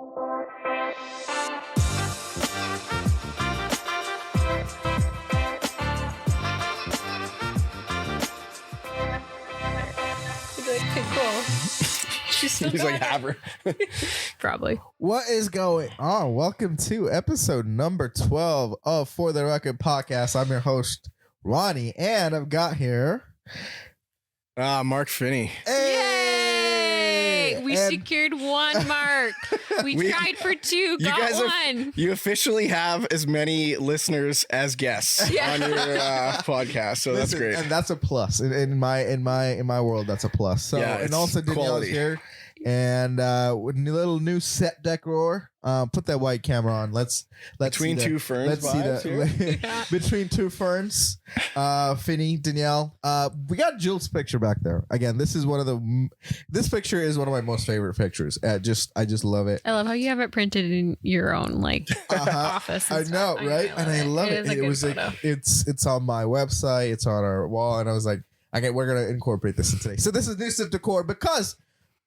Okay, cool. He's like, have her. Probably. What is going on? Welcome to episode number 12 of For the Record podcast. I'm your host, Ronnie, and I've got here... Mark Phinney. Hey! Yay! We secured one mark. We tried for two, got one. You officially have as many listeners as guests on your podcast, so that's great. And that's a plus. In my world, that's a plus. So, Yeah, and also Danielle's here. And with a little new set decor. Put that white camera on. Let's Between see two ferns. Let's see that. Between two ferns. Phinney, Danielle. We got Jill's picture back there. Again, this picture is one of my most favorite pictures. I just love it. I love how you have it printed in your own office. I know, right? And I love it. It was like it's on my website. It's on our wall, and I was like, okay, we're gonna incorporate this in today. So this is new set decor because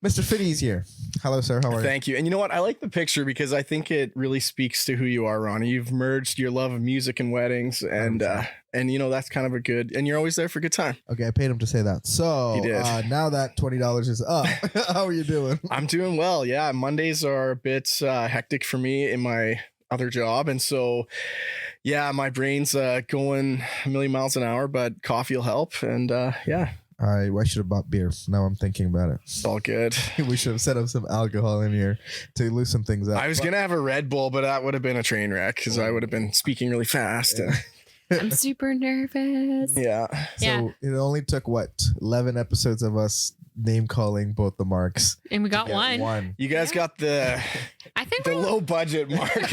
Mr. Phinney's here. Hello, sir. How are you? Thank you. And you know what? I like the picture because I think it really speaks to who you are, Ronnie. You've merged your love of music and weddings, and you know that's kind of a good. And you're always there for a good time. Okay, I paid him to say that. So He did. Now that $20 is up, how are you doing? I'm doing well. Yeah, Mondays are a bit hectic for me in my other job, and so yeah, my brain's going a million miles an hour, but coffee will help, and yeah. I should have bought beer. Now I'm thinking about it. It's all good. We should have set up some alcohol in here to loosen things up. I was going to have a Red Bull, but that would have been a train wreck because I would have been speaking really fast. I'm super nervous. Yeah. So it only took 11 episodes of us name calling both the marks. And we got one. You guys got the low budget Mark.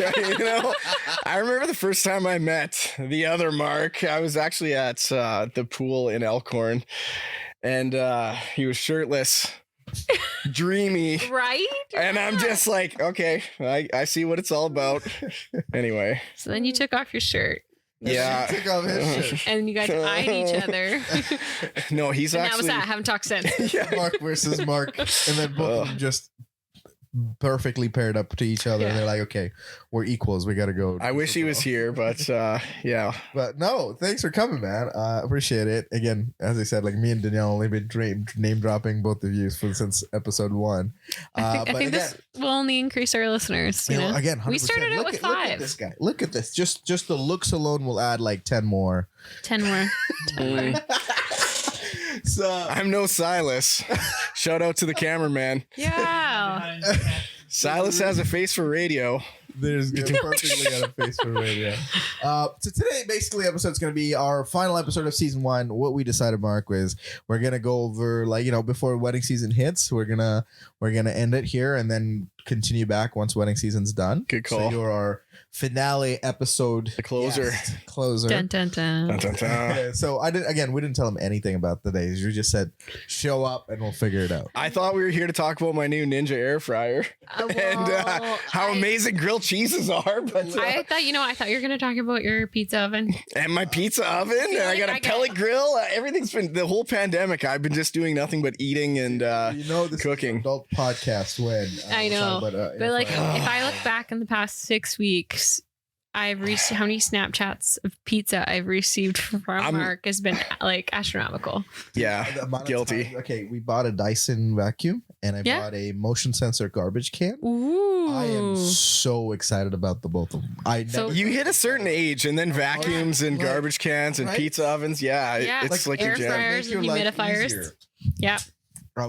I remember the first time I met the other Mark. I was actually at the pool in Elkhorn, and he was shirtless, dreamy, right? And I'm just like, okay, I see what it's all about. Anyway, so then you took off your shirt. Yeah. Took off his shirt. And you guys eyed each other. No, he's and actually. That was that. Haven't talked since. Yeah. Mark versus Mark, and then both of them just perfectly paired up to each other. Yeah. And they're like, okay, we're equals. We got to go. I wish he was here, but yeah. But no, thanks for coming, man. Appreciate it. Again, as I said, like me and Danielle only been name dropping both of you since episode 1. I think this will only increase our listeners. You know? Again, 100%. We started it with 5. Look at this guy. Look at this. Just the looks alone will add like 10 more. 10 more. 10 more. So I'm no Silas. Shout out to the cameraman. Yeah. Silas has a face for radio. There's perfectly got a face for radio. So today, basically, episode is going to be our final episode of season 1. What we decided, Mark, was we're going to go over, before wedding season hits, we're gonna end it here and then continue back once wedding season's done. Good call. So you're our finale episode. The closer. Closer. Dun, dun, dun. Dun, dun, dun. So we didn't tell him anything about the days. You just said, show up and we'll figure it out. I thought we were here to talk about my new Ninja air fryer and how amazing grilled cheeses are. But I thought you were going to talk about your pizza oven and my pizza oven. And I got a pellet grill. Everything's been the whole pandemic. I've been just doing nothing but eating and this cooking. Is an adult podcast when I know. But if I look back in the past 6 weeks, I've received how many Snapchats of pizza I've received from Mark has been like astronomical. Yeah, guilty. We bought a Dyson vacuum and I bought a motion sensor garbage can. Ooh. I am so excited about the both of them. You hit a certain age and then vacuums and garbage cans and pizza ovens. Yeah, it's like air your fryers and humidifiers. Yeah.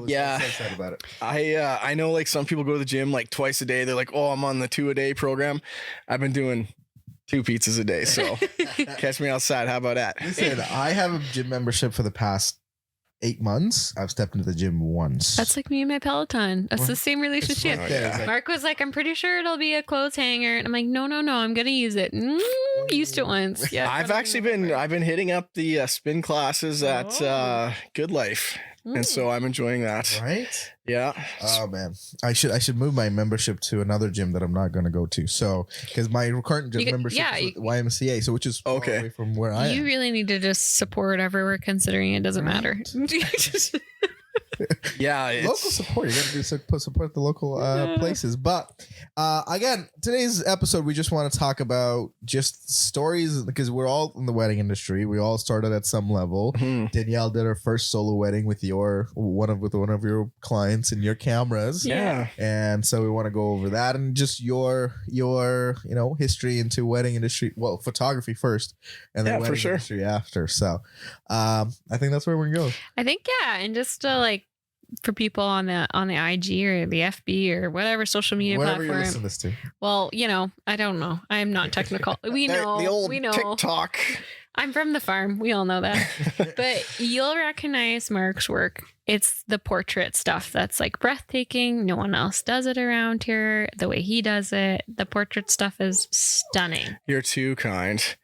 Yeah, so excited about it. I know like some people go to the gym like twice a day. They're like, oh, I'm on the 2-a-day program. I've been doing 2 pizzas a day. So catch me outside. How about that? Listen, I have a gym membership for the past 8 months. I've stepped into the gym once. That's like me and my Peloton. That's the same relationship. Mark was like, I'm pretty sure it'll be a clothes hanger. And I'm like, no, I'm going to use it. Used it once. Yeah. I've been hitting up the spin classes at Good Life. And so I'm enjoying that. Right? Yeah. Oh man, I should move my membership to another gym that I'm not going to go to. So because my current gym membership is YMCA, so which is far away from where I am. You really need to just support whatever we're considering. It doesn't matter. Yeah, local support. You got to support the local places. But again, today's episode, we just want to talk about just stories because we're all in the wedding industry. We all started at some level. Mm-hmm. Danielle did her first solo wedding with one of your clients and your cameras. Yeah, and so we want to go over that and just your history into wedding industry. Well, photography first, and then wedding industry after. So, I think that's where we're gonna go. I think and just like for people on the IG or the FB or whatever social media Whatever platform. you listen to this to. Well, I don't know. I am not technical. We know the old we know. TikTok. I'm from the farm. We all know that. But you'll recognize Mark's work. It's the portrait stuff that's like breathtaking. No one else does it around here. The way he does it, the portrait stuff is stunning. You're too kind.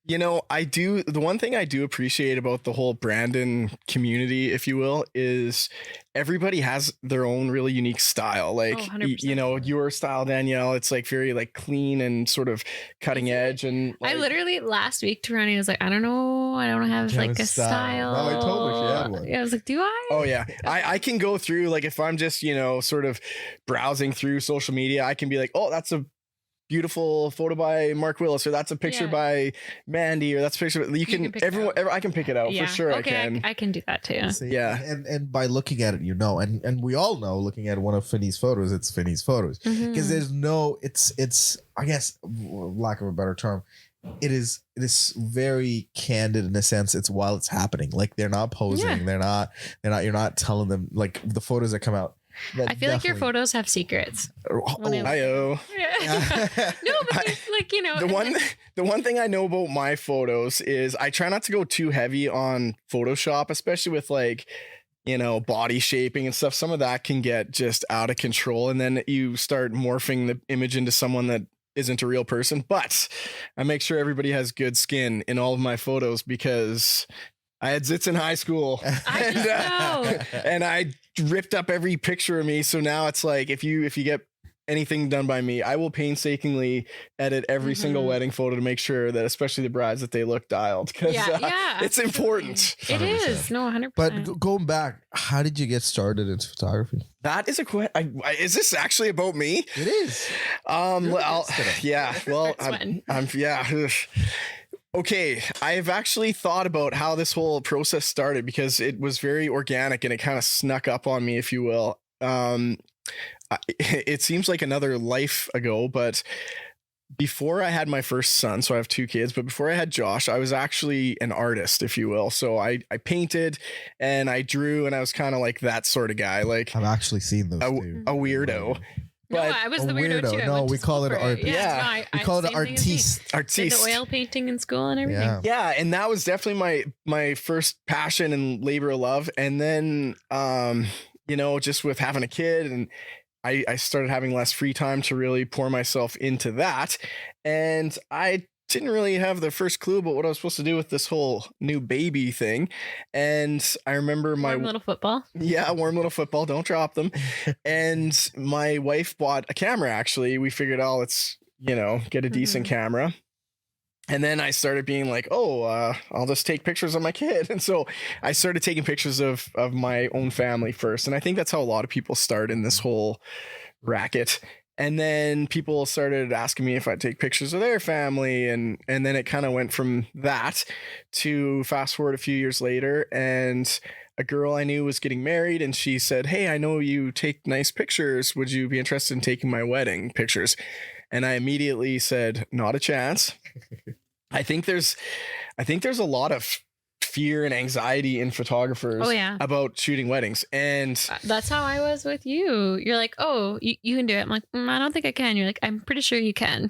The one thing I do appreciate about the whole Brandon community, if you will, is everybody has their own really unique style. Like, 100%. Your style, Danielle, it's like very like clean and sort of cutting edge. And I literally last week to Ronnie was like, I don't know. I don't have like a style. No, I told her she had one. Yeah, I was like, do I? Oh yeah. I can go through, like, if I'm just, sort of browsing through social media, I can be like, oh, that's a beautiful photo by Mark Willis, or that's a picture by Mandy, or that's a picture. You can I can pick it out for sure. Okay, I can do that too. See, and by looking at it, and we all know, looking at one of Phinney's photos, it's Phinney's photos because there's no, it's I guess, lack of a better term, it is very candid in a sense. It's while it's happening, like they're not posing, you're not telling them, like the photos that come out. I feel like your photos have secrets. Hi-oh. No, but the one thing I know about my photos is I try not to go too heavy on Photoshop, especially with like, body shaping and stuff. Some of that can get just out of control, and then you start morphing the image into someone that isn't a real person. But I make sure everybody has good skin in all of my photos because I had zits in high school. And I ripped up every picture of me. So now it's like, if you get anything done by me, I will painstakingly edit every single wedding photo to make sure that, especially the brides, that they look dialed, because it's important. It 100%. Is. No, 100%. But going back, how did you get started into photography? That is a question. Is this actually about me? It is. Okay, I've actually thought about how this whole process started because it was very organic and it kind of snuck up on me, if you will. It seems like another life ago, but before I had my first son, so I have two kids, but before I had Josh, I was actually an artist, if you will. So I painted and I drew, and I was kind of like that sort of guy. Like, I've actually seen those too. A weirdo. But I was the weirdo too. No, we call it art. We call it artiste. Did the oil painting in school and everything. Yeah, and that was definitely my first passion and labor of love. And then, just with having a kid, and I started having less free time to really pour myself into that. And I didn't really have the first clue about what I was supposed to do with this whole new baby thing. And I remember my warm little football. Yeah, warm little football. Don't drop them. And my wife bought a camera. Actually, we figured, let's, get a decent camera. And then I started being like, I'll just take pictures of my kid. And so I started taking pictures of my own family first. And I think that's how a lot of people start in this whole racket. And then people started asking me if I'd take pictures of their family. And then it kind of went from that to fast forward a few years later. And a girl I knew was getting married, and she said, "Hey, I know you take nice pictures. Would you be interested in taking my wedding pictures?" And I immediately said, "Not a chance." I think there's a lot of fear and anxiety in photographers about shooting weddings. And that's how I was with you. You're like, "Oh, you can do it." I'm like, "I don't think I can." You're like, "I'm pretty sure you can."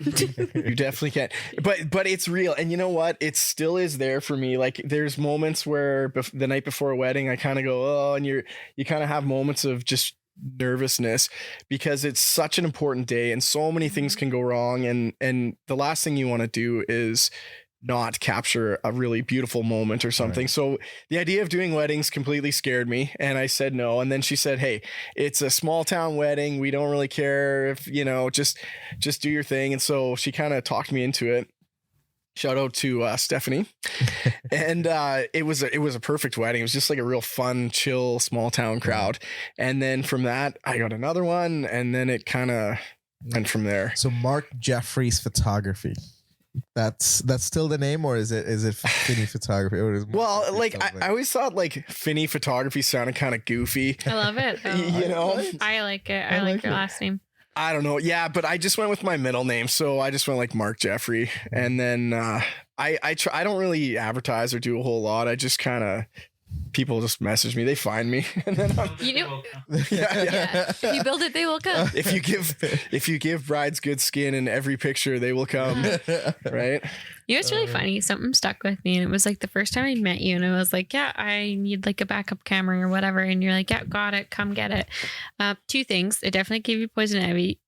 You definitely can. But it's real. And you know what? It still is there for me. Like, there's moments where the night before a wedding, I kind of go, and you kind of have moments of just nervousness because it's such an important day and so many things can go wrong. And the last thing you want to do is not capture a really beautiful moment or something. Right. So the idea of doing weddings completely scared me, and I said no. And then she said, "Hey, it's a small town wedding. We don't really care if, just do your thing." And so she kind of talked me into it. Shout out to Stephanie. And it was a perfect wedding. It was just like a real fun, chill, small town crowd. And then from that, I got another one, and then it kind of went from there. So Mark Jeffries Photography. That's still the name, or is it Phinney Photography? Or is well, like I always thought like Phinney Photography sounded kind of goofy. I love it. You know, I like it. I like your last name. I don't know. Yeah, but I just went with my middle name. So I just went like Mark Jeffrey. And then I don't really advertise or do a whole lot. I just kind of, people just message me. They find me. And then yeah. If you build it, they will come. If you give brides good skin in every picture, they will come. Right? You know, it's really funny. Something stuck with me, and it was like the first time I met you, and I was like, yeah, I need like a backup camera or whatever. And you're like, yeah, got it. Come get it. Two things. It definitely gave you poison ivy.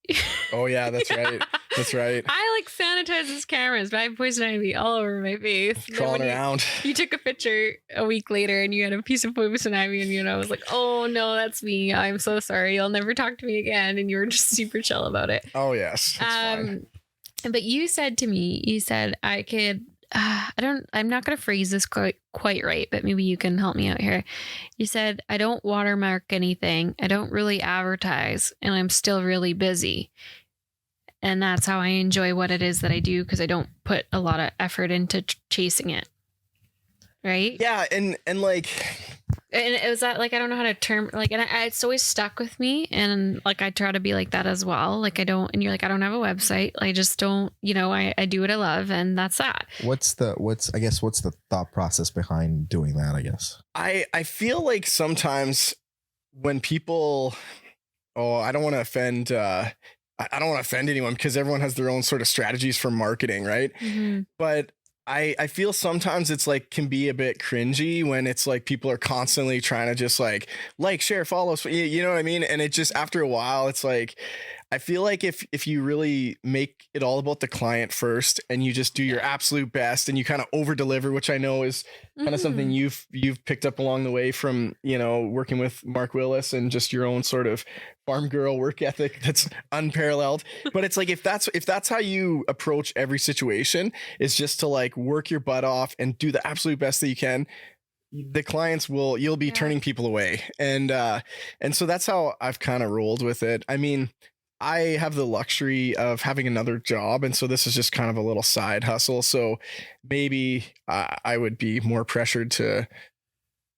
Oh yeah, that's right. That's right. I like sanitize his cameras, but I have poison ivy all over my face. Crawling around. You took a picture a week later and you had a piece of poison ivy, and I was like, oh no, that's me. I'm so sorry. You'll never talk to me again. And you were just super chill about it. Oh yes. Fine. But you said to me, I could, I'm not going to phrase this quite right, but maybe you can help me out here. You said, I don't watermark anything. I don't really advertise, and I'm still really busy. And that's how I enjoy what it is that I do, because I don't put a lot of effort into chasing it. Right? Yeah. And like, and it was that, like, I don't know how to term, like, and it's always stuck with me. And like, I try to be like that as well. Like, and you're like, I don't have a website. I just don't, I do what I love, and that's that. What's the thought process behind doing that? I guess I feel like sometimes when people, I don't want to offend, I don't want to offend anyone, because everyone has their own sort of strategies for marketing. Right. Mm-hmm. But I feel sometimes it's like can be a bit cringy when it's like people are constantly trying to just like, share, follow, you know what I mean? And it just, after a while, it's like, I feel like if you really make it all about the client first, and you just do your absolute best, and you kind of over deliver, which I know is kind of something you've picked up along the way from, working with Mark Willis, and just your own sort of farm girl work ethic that's unparalleled. But it's like, if that's how you approach every situation, is just to like work your butt off and do the absolute best that you can, the clients you'll be turning people away. And so that's how I've kind of rolled with it. I mean, I have the luxury of having another job, and so this is just kind of a little side hustle. So maybe I would be more pressured to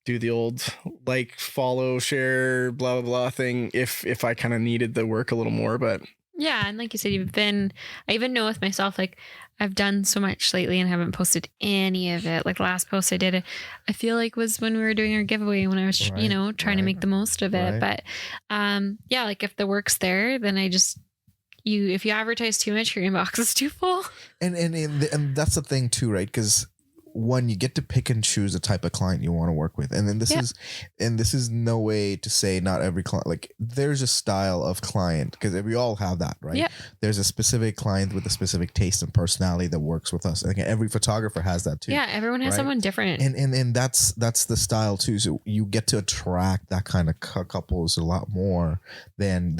do the old like, follow, share, blah blah blah thing if I kind of needed the work a little more. But yeah, and like you said, I even know with myself, like, I've done so much lately and haven't posted any of it. Like, last post I did, I feel like was when we were doing our giveaway, when I was, trying to make the most of it. But yeah, like, if the work's there, then if you advertise too much, your inbox is too full. And that's the thing too, right? Because one, you get to pick and choose the type of client you want to work with. And then this is no way to say not every client, like, there's a style of client, because we all have that, right? Yeah. There's a specific client with a specific taste and personality that works with us. And again, every photographer has that too. Yeah. Everyone has someone different. And that's the style too. So you get to attract that kind of couples a lot more than,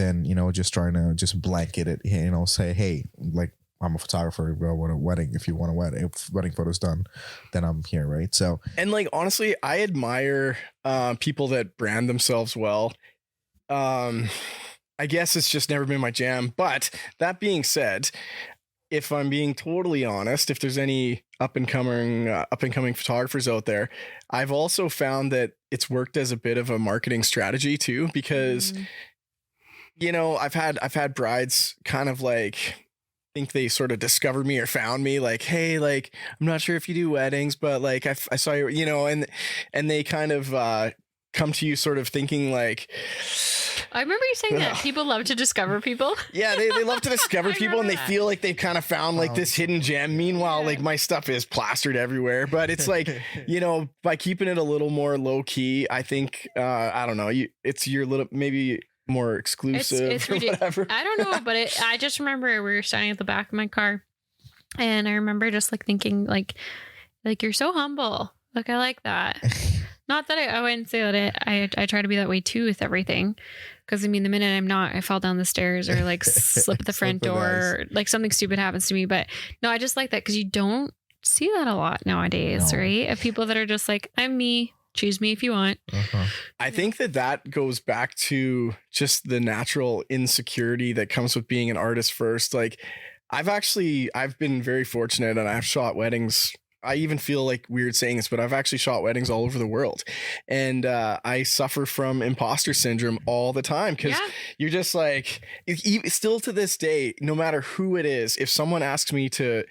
just trying to just blanket it, say, hey, like, I'm a photographer. I want a wedding. If you want a wedding, if wedding photos done, then I'm here, right? So, and like, honestly, I admire people that brand themselves well. I guess it's just never been my jam. But that being said, if I'm being totally honest, if there's any up and coming photographers out there, I've also found that it's worked as a bit of a marketing strategy too, because I've had brides kind of like think they sort of discovered me or found me, like, hey, like, I'm not sure if you do weddings, but like I saw you, and they kind of come to you sort of thinking like, I remember you saying that people love to discover people. Yeah, they love to discover people, and they feel like they've kind of found like this hidden gem. Meanwhile, like, my stuff is plastered everywhere, but it's like, by keeping it a little more low key, I think, I don't know, it's your little, maybe more exclusive it's or whatever. I don't know, but I just remember we were standing at the back of my car, and I remember just like thinking like you're so humble. Like, I like that. Not that I wouldn't say that I try to be that way too with everything, because I mean, the minute I'm not, I fall down the stairs or like slip the front door, or like something stupid happens to me. But no, I just like that, because you don't see that a lot nowadays, No. right? Of people that are just like, I'm me. Choose me if you want. I think that goes back to just the natural insecurity that comes with being an artist first. Like I've been very fortunate and I've shot weddings. I even feel like weird saying this, but I've actually shot weddings all over the world. And I suffer from imposter syndrome all the time because you're just like, still to this day, no matter who it is, if someone asks me to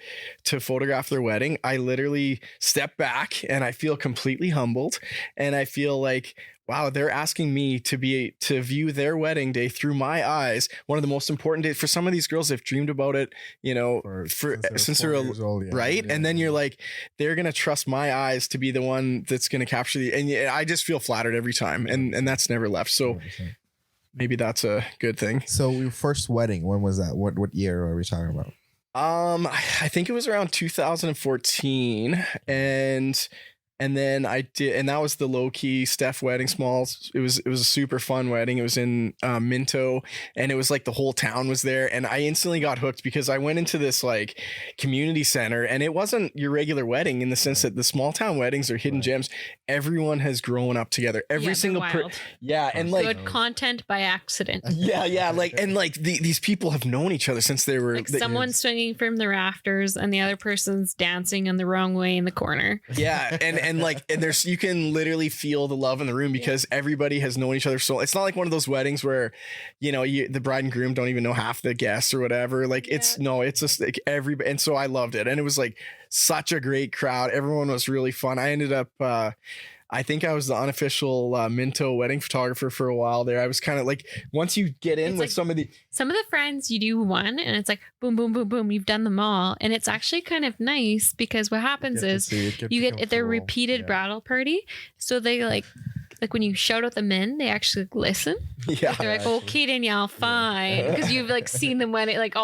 photograph their wedding, I literally step back and I feel completely humbled. And I feel like, wow, they're asking me to view their wedding day through my eyes. One of the most important days for some of these girls, they've dreamed about it, you know, since they're old, right. Yeah, and then you're like, they're going to trust my eyes to be the one that's going to capture and I just feel flattered every time. And that's never left. So 100%. Maybe that's a good thing. So your first wedding, when was that? What year are we talking about? I think it was around 2014 and then I did, and that was the low key Steph wedding, smalls. It was a super fun wedding. It was in Minto, and it was like the whole town was there, and I instantly got hooked because I went into this like community center, and it wasn't your regular wedding in the sense that the small town weddings are hidden gems. Everyone has grown up together. Every single and like good content by accident. Yeah, like and like these people have known each other since they were like someone's swinging from the rafters, and the other person's dancing in the wrong way in the corner. Yeah, and there's you can literally feel the love in the room because everybody has known each other. So it's not like one of those weddings where, you know, the bride and groom don't even know half the guests or whatever. Like it's just like and so I loved it, and it was like such a great crowd. Everyone was really fun. I ended up I think I was the unofficial Minto wedding photographer for a while there. I was kind of like, once you get in with some of the friends, you do one and it's like, boom, boom, boom, boom. You've done them all. And it's actually kind of nice because what happens is you get their repeated bridal party. So they like when you shout out the men, they actually listen. Yeah. Like they're like, okay, Danielle, fine. Because you've like seen them when it like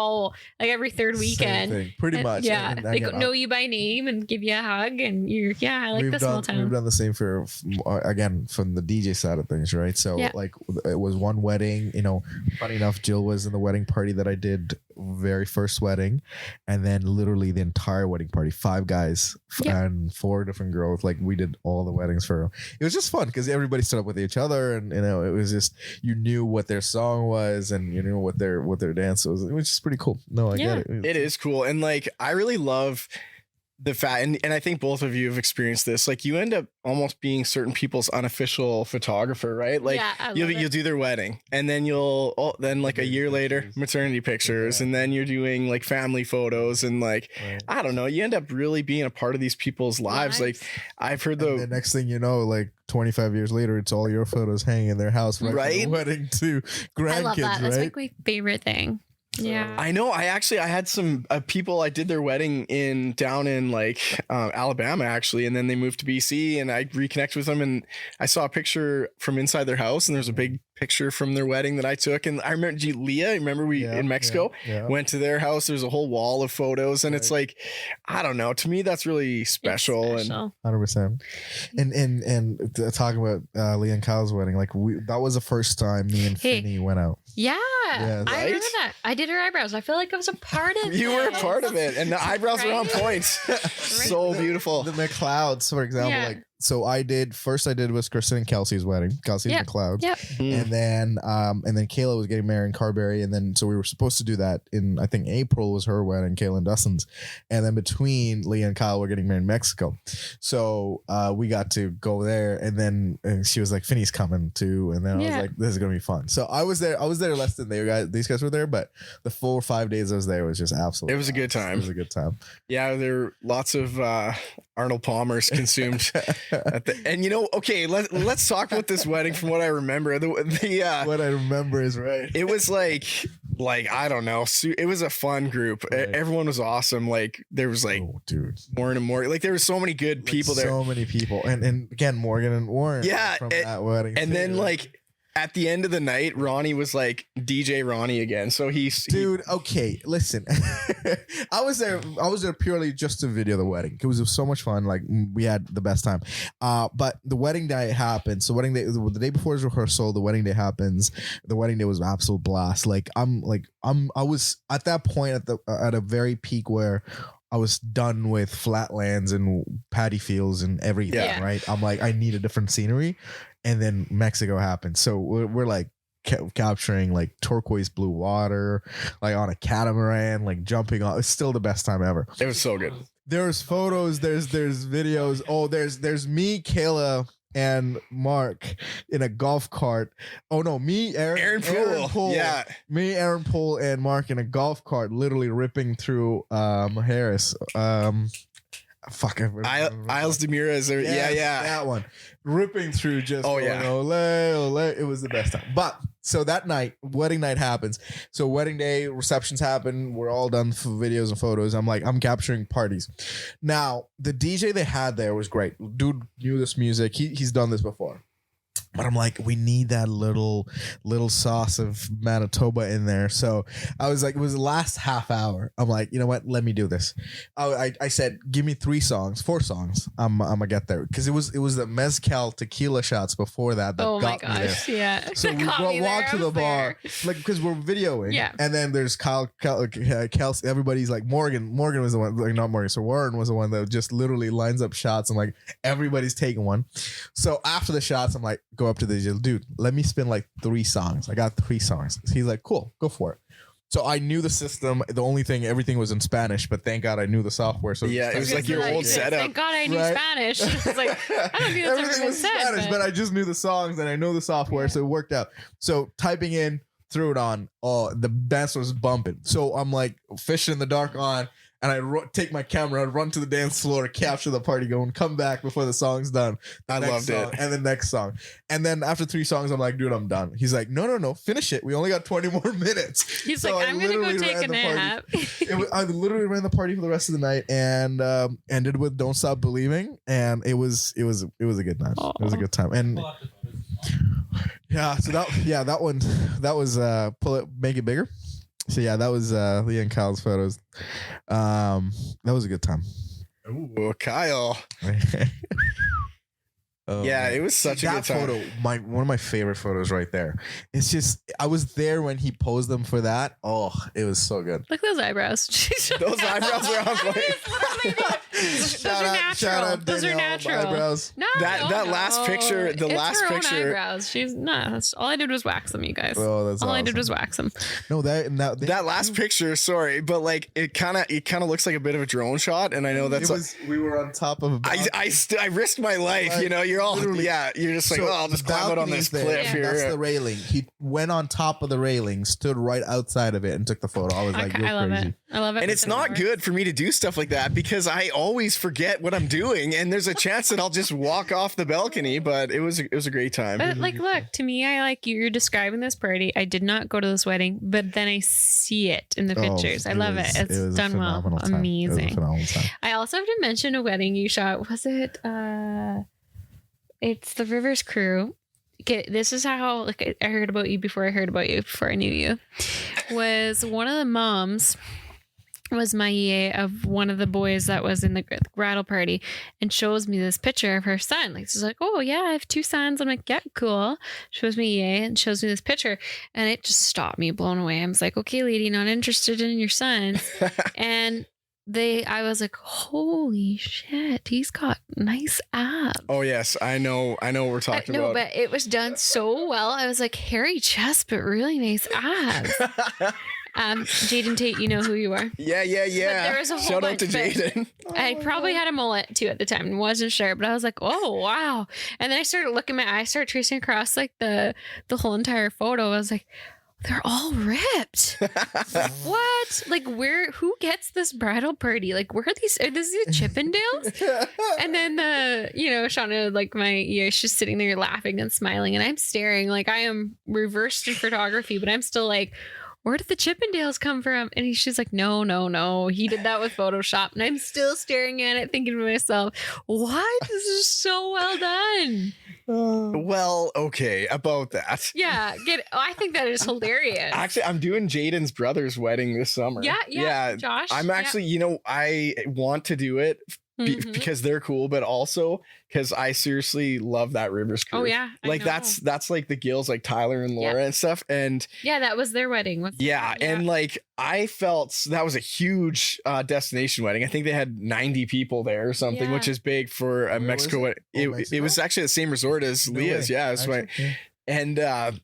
every third weekend. Pretty much. Yeah. They know you by name and give you a hug and I like the small town. We've done the same for, again, from the DJ side of things, right? So like it was one wedding, you know, funny enough, Jill was in the wedding party that I did very first wedding, and then literally the entire wedding party, 5 guys and 4 different girls. Like we did all the weddings for them. It was just fun because everybody stood up with each other, and you know, it was just, you knew what their song was and you knew what their dance was. It was just pretty cool. No, I get it. It is cool. And like I really love the fact, and I think both of you have experienced this, like you end up almost being certain people's unofficial photographer, right? Like you'll do their wedding, and then then like a year later maternity pictures, and then you're doing like family photos, and like I don't know, you end up really being a part of these people's lives. Like I've heard the next thing you know, like 25 years later, it's all your photos hanging in their house, right? From the wedding to grandkids. I love that. That's like my favorite thing. Yeah, I know. I had some people. I did their wedding down in like Alabama actually, and then they moved to BC, and I reconnected with them, and I saw a picture from inside their house, and there's a big picture from their wedding that I took, and I remember Leah. Remember we in Mexico went to their house. There's a whole wall of photos, and it's like, I don't know. To me, that's really special. And 100%. And talking about Leah and Kyle's wedding, like that was the first time me and Phinney went out. Yeah, I remember that. I did her eyebrows. I feel like I was a part of it. You were a part of it, and the eyebrows were on point. So beautiful. The McLeods, for example, like. So I did was Kristen and Kelsey's wedding. Kelsey and McLeod. Yep. And then Kayla was getting married in Carberry. And then so we were supposed to do that in, I think April was her wedding, Kayla and Dustin's. And then between Leah and Kyle were getting married in Mexico. So we got to go there, and then she was like, Phinney's coming too. And then I was like, this is gonna be fun. So I was there less than these guys were there, but the 4 or 5 days I was there was just absolutely it was a good time. It was a good time. Yeah, there were lots of Arnold Palmer's consumed. And you know, okay, let's talk about this wedding from what I remember. What I remember is right. It was like I don't know. It was a fun group. Right. Everyone was awesome. Like there was like Warren and Morgan. Like there were so many good people there. So many people, and again Morgan and Warren. Yeah, from that wedding. And then like. At the end of the night, Ronnie was like DJ Ronnie again. So okay, listen. I was there purely just to video the wedding. It was so much fun. Like we had the best time. But the wedding day happened. So the day before his rehearsal, the wedding day happens. The wedding day was an absolute blast. I was at that point at a very peak where I was done with flatlands and paddy fields and everything. Yeah. Right. I'm like, I need a different scenery. And then Mexico happened. So we're like capturing like turquoise blue water, like on a catamaran, like jumping on. It's still the best time ever. It was so good. There's photos, there's videos. Oh, there's me, Kayla, and Mark in a golf cart. Oh no, me, Aaron Poole. Yeah. Me, Aaron Poole, and Mark in a golf cart, literally ripping through Harris. Fuck. Isles de Muras. Yeah. That one. Ripping through just Oh, going, yeah. ole, ole. It was the best time. But so that night, wedding night happens. So wedding day, receptions happen. We're all done for videos and photos. I'm like, I'm capturing parties. Now, the DJ they had there was great. Dude knew this music. He's done this before. But I'm like, we need that little sauce of Manitoba in there. So I was like, it was the last half hour. I'm like, you know what? Let me do this. I said, give me 4 songs. I'm gonna get there because it was the mezcal tequila shots before that Oh my got me there. gosh, yeah. So we Got me walk there, to I the was bar, there. like because we're videoing, Yeah. And then there's Kelsey. Everybody's like Morgan was the one, like not Morgan. So Warren was the one that just literally lines up shots, and like everybody's taking one. So after the shots, I'm like, go up to the dude, let me spin like 3 songs. I got 3 songs. He's like, cool, go for it. So I knew the system. The only thing, everything was in Spanish, but thank God I knew the software. So Yeah, it was like your old Thank setup. God I knew Right. Spanish. I was like, I don't think that's ever everything been was said. Spanish, but I just knew the songs and I know the software, so it worked out. So typing in, threw it on. Oh, the dance was bumping. So I'm like fishing in the dark on, and I take my camera, run to the dance floor, capture the party going, come back before the song's done. I loved it. And the next song. And then after 3 songs, I'm like, dude, I'm done. He's like, no, finish it. We only got 20 more minutes. He's So like, I I'm gonna go literally take ran a the party. nap. I literally ran the party for the rest of the night and ended with "Don't Stop Believing," and it was a good night. It was a good time. And yeah, so that one was pull it, make it bigger. So yeah, that was Leah and Kyle's photos. That was a good time. Ooh, Kyle. Oh, Yeah, man. it was such a that good time. photo. One of my favorite photos right there. It's just I was there when he posed them for that. Oh, it was so good. Look at those eyebrows. Those eyebrows are on point. Those are natural. Those are Danielle, natural. eyebrows. No, That last picture- the It's last her own picture- eyebrows. She's not. All I did was wax them, you guys. Oh, that's all I did awesome. was wax them. No, That last picture, sorry, but like it kind of looks like a bit of a drone shot, and I know that's we were on top of a I risked my life. Like, You know, you're all literally. you're just like, So oh, I'll just the climb out on balcony this is there. cliff Yeah. here. That's the railing. He went on top of the railing, stood right outside of it, and took the photo. I was like, Okay, you're I love crazy. it. I love it. And it's not good for me to do stuff like that because I always forget what I'm doing, and there's a chance that I'll just walk off the balcony. But it was a great time. But like, look, to me, I like you're describing this party. I did not go to this wedding, but then I see it in the pictures. I love it. It's was a done well. phenomenal time. It was a Amazing. phenomenal time. I also have to mention a wedding you shot. Was it? It's the Rivers Crew. Okay, this is how like I heard about you before I knew you. Was one of the moms was my EA of one of the boys that was in the rattle party and shows me this picture of her son. Like she's like, oh yeah, I have 2 sons. I'm like, yeah, cool. Shows me EA and shows me this picture, and it just stopped me, blown away. I was like, okay, lady, not interested in your sons. And I was like, holy shit, he's got nice abs. Oh yes, I know what we're talking No, about. but it was done so well. I was like, hairy chest, but really nice abs. Jaden Tate, you know who you are. yeah. there was a whole Shout out to bunch, but- Jaden. I probably had a mullet too at the time and wasn't sure, but I was like, oh wow. And then I started looking I started tracing across like the whole entire photo. I was like, they're all ripped. What? Like who gets this bridal party? Like where are these? Are these the Chippendales? And then Shauna, like she's sitting there laughing and smiling, and I'm staring like I am reversed in photography, but I'm still like, where did the Chippendales come from? And she's like, no, he did that with Photoshop. And I'm still staring at it thinking to myself, what? This is so well done. Well, okay, about that. Yeah, I think that is hilarious. Actually, I'm doing Jaden's brother's wedding this summer. Yeah, Josh. I'm actually, I want to do it because they're cool, but also because I seriously love that Rivers crew. Oh yeah, like that's like the Gills, like Tyler and Laura and stuff, and that was their wedding. And like I felt that was a huge destination wedding. I think they had 90 people there or something, which is big for a Mexico wedding. It was actually the same resort as Leah's. Yeah, it was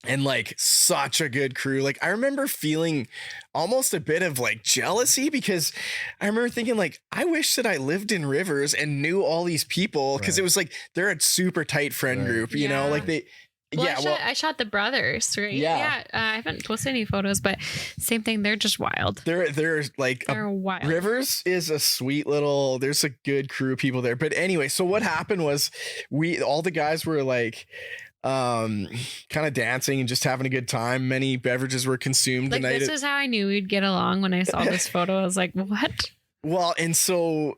and like such a good crew. Like I remember feeling almost a bit of like jealousy because I remember thinking like, I wish that I lived in Rivers and knew all these people, because it was like they're a super tight friend group, you know, like they. I shot the brothers, right? Yeah. I haven't posted any photos, but same thing. They're just wild. They're like wild. Rivers is a sweet little. There's a good crew of people there. But anyway, so what happened was all the guys were like kind of dancing and just having a good time. Many beverages were consumed. Like this is how I knew we'd get along when I saw this photo. I was like, what? Well, and so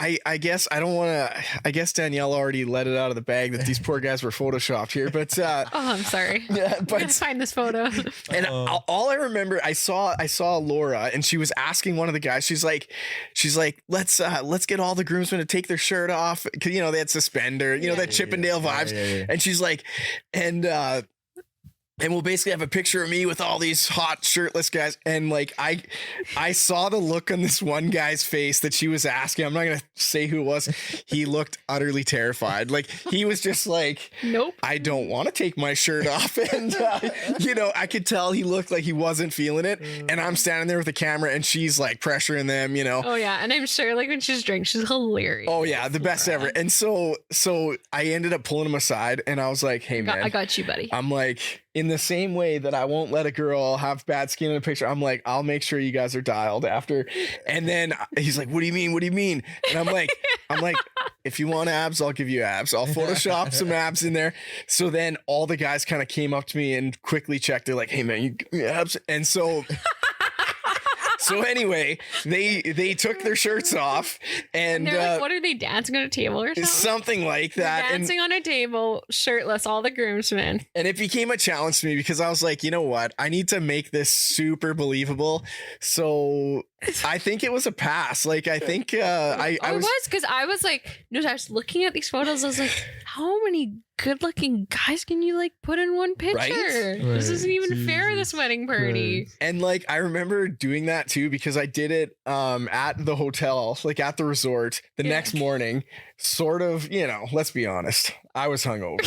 I guess I don't want to. I guess Danielle already let it out of the bag that these poor guys were photoshopped here. But I'm sorry. Yeah, but I'm find this photo. And all I remember, I saw Laura, and she was asking one of the guys. She's like, let's get all the groomsmen to take their shirt off, because you know they had suspender, you know that Chippendale vibes. Yeah. And she's like, and we'll basically have a picture of me with all these hot shirtless guys. And like, I saw the look on this one guy's face that she was asking. I'm not going to say who it was. He looked utterly terrified. Like he was just like, nope, I don't want to take my shirt off. And, you know, I could tell he looked like he wasn't feeling it. And I'm standing there with the camera and she's like pressuring them, you know? Oh yeah. And I'm sure like when she's drinking, she's hilarious. Oh yeah. The best ever. And so I ended up pulling him aside and I was like, hey man, I got you, buddy. I'm like, in the same way that I won't let a girl have bad skin in a picture, I'm like, I'll make sure you guys are dialed after. And then he's like, what do you mean? What do you mean? And I'm like, if you want abs, I'll give you abs. I'll Photoshop some abs in there. So then all the guys kind of came up to me and quickly checked. They're like, hey man, you give me abs. And so anyway, they took their shirts off and they're like, what are they, dancing on a table or something? Something like that. They're dancing on a table, shirtless, all the groomsmen. And it became a challenge to me because I was like, you know what? I need to make this super believable. So I think it was a pass. Like I think I was because I was like, no, I was looking at these photos. I was like, how many good-looking guys can you like put in one picture? Right? This isn't even fair. This wedding party. Christ. And like I remember doing that too because I did it at the hotel, like at the resort the next morning. Sort of, you know, let's be honest, I was hungover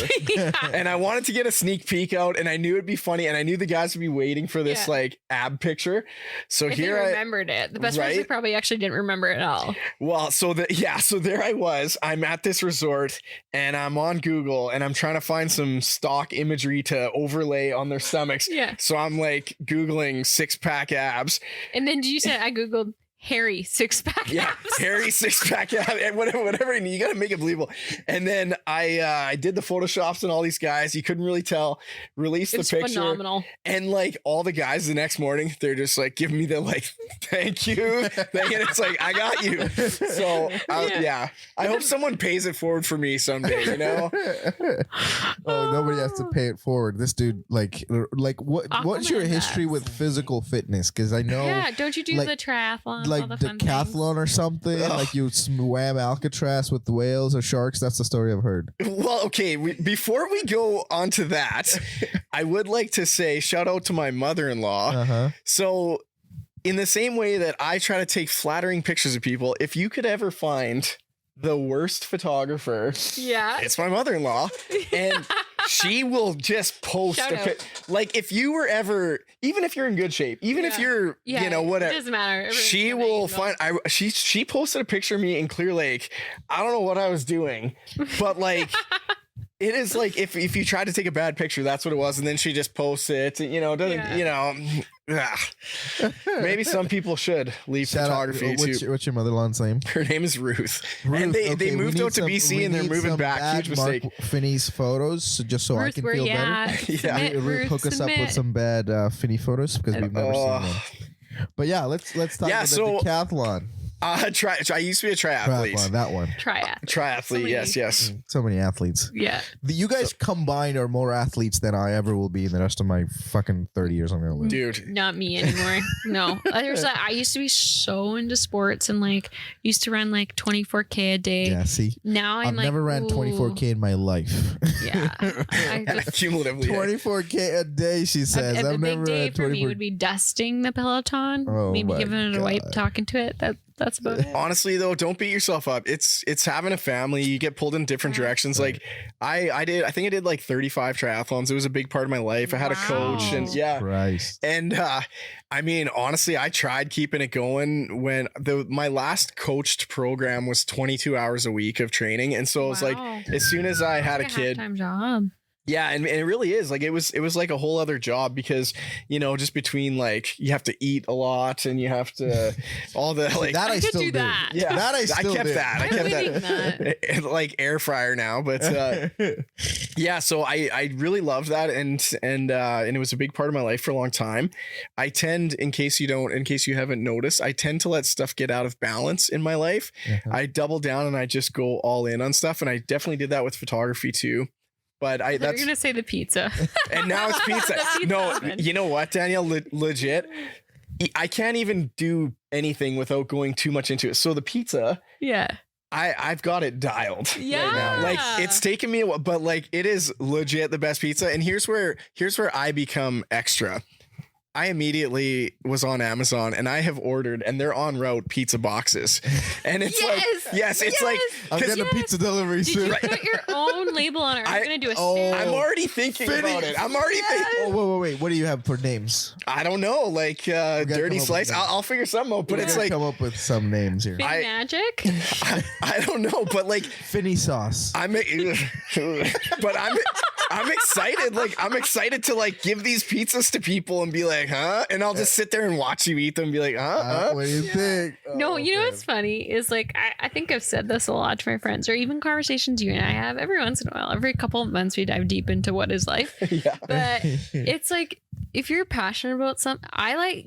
and I wanted to get a sneak peek out and I knew it'd be funny and I knew the guys would be waiting for this like ab picture. So if here I remembered it. The best part is they probably actually didn't remember it at all. Well, so there I was. I'm at this resort and I'm on Google and I'm trying to find some stock imagery to overlay on their stomachs. Yeah. So I'm like Googling 6-pack abs. And then you said I Googled hairy 6-pack abs. Hairy 6-pack abs, and whatever you got to make it believable. And then I did the photoshops and all these guys. You couldn't really tell. Released the picture. Phenomenal. And like all the guys the next morning, they're just like giving me the like, thank you. And it's like I got you. So I hope someone pays it forward for me someday. You know. Oh, nobody has to pay it forward. This dude, like what's your history with physical fitness? Because I know. Yeah, don't you do the triathlon? Like decathlon or something, like you swam Alcatraz with the whales or sharks. That's the story I've heard. Well, okay. Before we go on to that, I would like to say shout out to my mother-in-law. So, in the same way that I try to take flattering pictures of people, if you could ever find the worst photographer, it's my mother-in-law, and she will just post like if you were ever, even if you're in good shape, even if you're you know whatever, it doesn't matter. She will find. She posted a picture of me in Clear Lake. I don't know what I was doing, but like. It is like if you try to take a bad picture, that's what it was, and then she just posts it. You know, doesn't you know? Maybe some people should leave photography too. What's your mother-in-law's name? Her name is Ruth. And they moved out to BC and they're moving back. Huge mistake. Phinney's photos, just so I can feel better. Ruth, hook us up with some bad Phinney photos because we've never seen them. But yeah, let's talk about the decathlon. I used to be a triathlete. Triathlon, that one. Triathlete, yes. So many athletes. Yeah. You guys combined are more athletes than I ever will be in the rest of my fucking 30 years I'm gonna live. Dude. Not me anymore. No. I used to be so into sports and like used to run like 24K a day. Yeah, see? Now I've never ran 24K in my life. Yeah. Cumulatively. 24K a day, she says. A I've big never day ran for 24. me would be dusting the Peloton, maybe giving it a wipe, talking to it. That's about it. Honestly though, don't beat yourself up. It's having a family. You get pulled in different directions. Like I think I did like 35 triathlons. It was a big part of my life. I had a coach and Christ. And I mean, honestly, I tried keeping it going when my last coached program was 22 hours a week of training. And so it was like, as soon as I had a kid, half-time job. yeah, and it really is like it was like a whole other job because just between like you have to eat a lot and you have to all the like that I still do. That. Yeah, that I still kept do. that. I kept that. Like air fryer now, but yeah. So I really loved that and it was a big part of my life for a long time. I tend, in case you haven't noticed, I tend to let stuff get out of balance in my life. I double down and I just go all in on stuff, and I definitely did that with photography too. But that's you're gonna say the pizza, and now it's pizza. No, you know what, Danielle? Legit, I can't even do anything without going too much into it. So the pizza, yeah, I've got it dialed. Yeah, right now. Like it's taken me a while, but like it is legit the best pizza. And here's where I become extra. I immediately was on Amazon and I have ordered, and they're en route pizza boxes. And it's like, I'm getting a pizza delivery soon. Did you put your own label on it? Are you going to do a stamp? I'm already thinking about it. I'm already thinking. Oh, wait. What do you have for names? I don't know. Like Dirty Slice. I'll figure something out, but it's like. Come up with some names here. Big Magic? I don't know, but like. Phinney sauce. But I'm excited. Like, I'm excited to like give these pizzas to people and be like, huh? And I'll just sit there and watch you eat them and be like, huh? What do you think? No, you know what's funny is like, I think I've said this a lot to my friends, or even conversations you and I have every once in a while. Every couple of months we dive deep into what is life. Yeah. But it's like, if you're passionate about something, I like,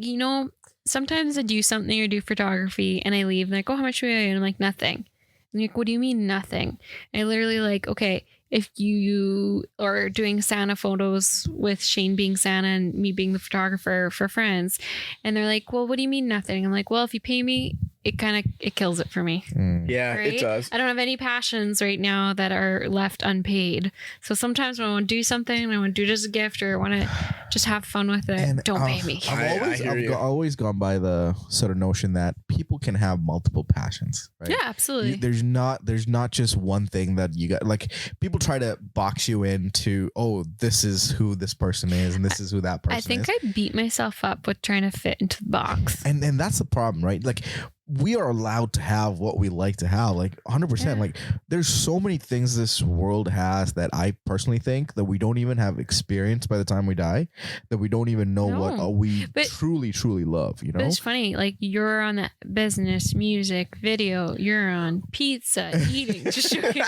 sometimes I do something or do photography and I leave and they're like, oh, how much do we owe you? And I'm like, nothing. And you're like, what do you mean nothing? And I literally like, okay, if you are doing Santa photos with Shane being Santa and me being the photographer for friends, and they're like, well, what do you mean nothing? I'm like, well, if you pay me, it kills it for me. Yeah, right? It does. I don't have any passions right now that are left unpaid. So sometimes when I want to do something, I want to do it as a gift or I want to just have fun with it, And, don't pay me. I've always gone by the sort of notion that people can have multiple passions, right? Yeah, absolutely. There's not just one thing that you got. Like, people try to box you into, oh, this is who this person is and this is who that person is. I think I beat myself up with trying to fit into the box. And that's the problem, right? Like, we are allowed to have what we like to have, like 100%. Yeah. Like, there's so many things this world has that I personally think that we don't even have experience by the time we die, that we don't even know what we truly love, But it's funny, like, you're on that business, music, video, you're on pizza, eating, just joking.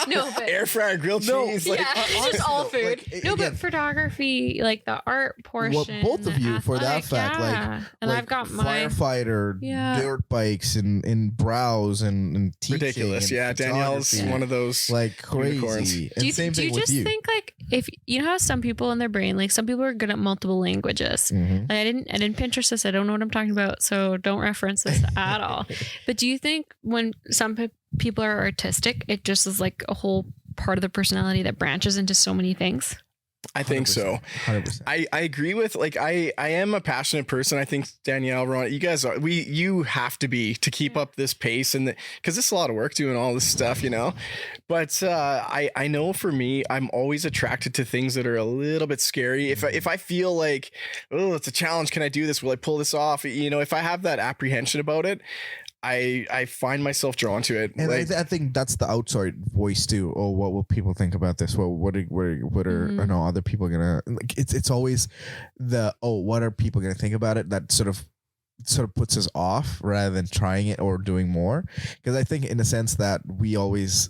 No, but air fryer, grilled cheese. yeah, it's just all food. Like, no, again, but photography, like the art portion. both of you, for that athletic, fact, yeah. And I've got my firefighter, dirt bikes, and brows and teaching. Ridiculous. Yeah, Danielle's one of those like crazy. unicorns. And do you just think, like, if you know how some people in their brain, like some people are good at multiple languages. Like, I didn't Pinterest this. I don't know what I'm talking about, so don't reference this at all. But do you think when some people are artistic, it just is like a whole part of the personality that branches into so many things? I think 100%, so. 100%. I agree with, like, I am a passionate person. I think Danielle, Ron, you guys are, you have to be to keep up this pace, and because it's a lot of work doing all this stuff, but I know for me, I'm always attracted to things that are a little bit scary. If I feel like, oh, it's a challenge, can I do this? Will I pull this off? If I have that apprehension about it, I find myself drawn to it. And like, I think that's the outside voice too. Oh, what will people think about this? What are other people gonna like? It's always the, oh, what are people gonna think about it? That sort of sort of puts us off rather than trying it or doing more. Because I think in a sense that we always,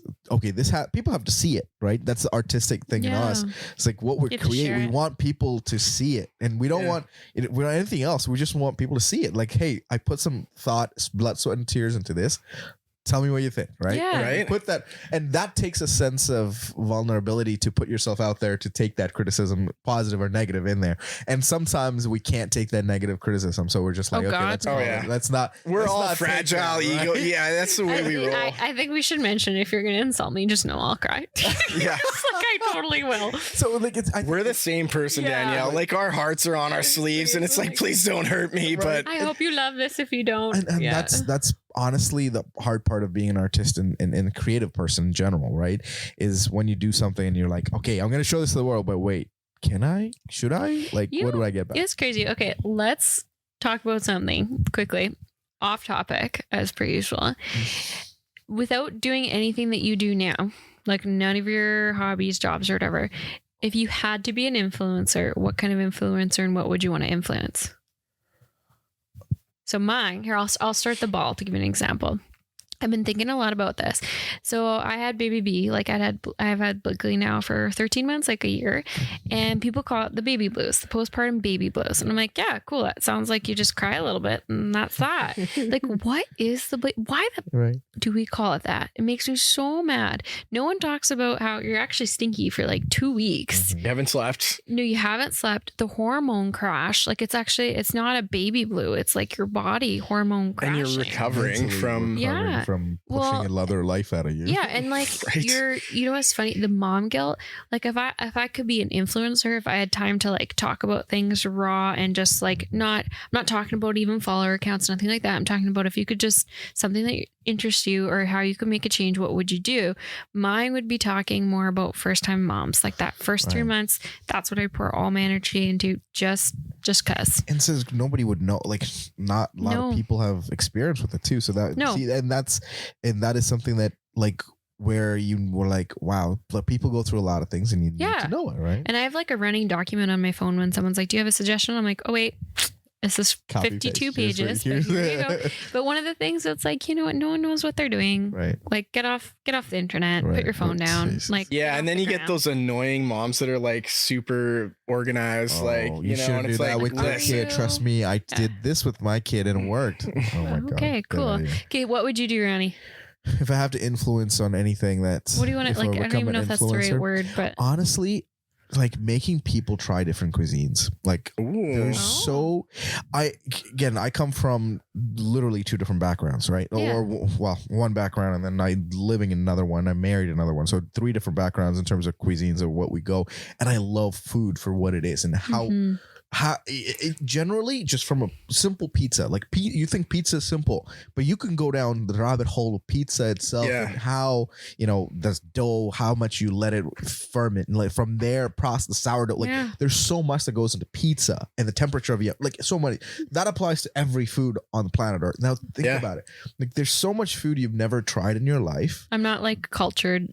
people have to see it, right? That's the artistic thing in us. It's like what we're creating. We want people to see it, and we don't want it. We don't anything else. We just want people to see it. Like, hey, I put some thought, blood, sweat, and tears into this. Tell me what you think, right? Yeah. Right. Put that, and that takes a sense of vulnerability to put yourself out there to take that criticism, positive or negative, in there. And sometimes we can't take that negative criticism, so we're just like, let's not. We're all not fragile that, ego. right? Yeah, that's the way we roll. I think we should mention, if you're going to insult me, just know I'll cry. Yeah. Like, I totally will. So like we're the same person, Danielle. Like our hearts are on our sleeves, and it's like, please don't hurt me. Right. But I hope you love this if you don't. And that's honestly the hard part of being an artist and a creative person in general, right? Is when you do something and you're like, okay, I'm going to show this to the world, but wait, should I? Like, what do I get back? It's crazy. Okay, let's talk about something quickly, off topic as per usual. Without doing anything that you do now, like none of your hobbies, jobs, or whatever, if you had to be an influencer, what kind of influencer and what would you want to influence? So mine, here, I'll start the ball to give you an example. I've been thinking a lot about this. So I had baby B, like I've had Blakely now for 13 months, like a year, and people call it the baby blues, the postpartum baby blues. And I'm like, yeah, cool. That sounds like you just cry a little bit and that's that. Like, what is why do we call it that? It makes me so mad. No one talks about how you're actually stinky for like 2 weeks. you haven't slept. No, you haven't slept. The hormone crash, like it's not a baby blue. It's like your body hormone crashing. And you're recovering from pushing another life out of you. Yeah, and like you know what's funny? The mom guilt. Like if I could be an influencer, if I had time to like talk about things raw and just like I'm not talking about even follower accounts, nothing like that. I'm talking about if you could just something that interests you or how you could make a change, what would you do? Mine would be talking more about first time moms, like that first 3 months. That's what I pour all my energy into, just cause. And since nobody would know, like not a lot of people have experience with it too. So that is something that like where you were like, wow, people go through a lot of things and you need to know it, right? And I have like a running document on my phone when someone's like, do you have a suggestion? I'm like, oh wait, this is 52 pages. But here you go. But one of the things that's like, you know what? No one knows what they're doing. Right. Like get off the internet, put your phone down. Like, yeah. And then you get those annoying moms that are like super organized. Like, you know, and it's that like, with your kid. Trust me, I did this with my kid and it worked. Oh my God. Okay, cool. Okay. What would you do, Ronnie? If I have to influence on anything that's, what do you want to like? I don't even know if that's the right word, but honestly, like making people try different cuisines. Like there's I come from literally 2 different backgrounds, right? Yeah. Or one background and then I living in another one. I married another one. So 3 different backgrounds in terms of cuisines of what we go. And I love food for what it is and how it generally just from a simple pizza, like you think pizza is simple, but you can go down the rabbit hole of pizza itself and how, you know, this dough, how much you let it ferment and like from there process the sourdough. Like there's so much that goes into pizza and the temperature of like so many that applies to every food on the planet Earth. Now think about it. Like there's so much food you've never tried in your life. I'm not like cultured.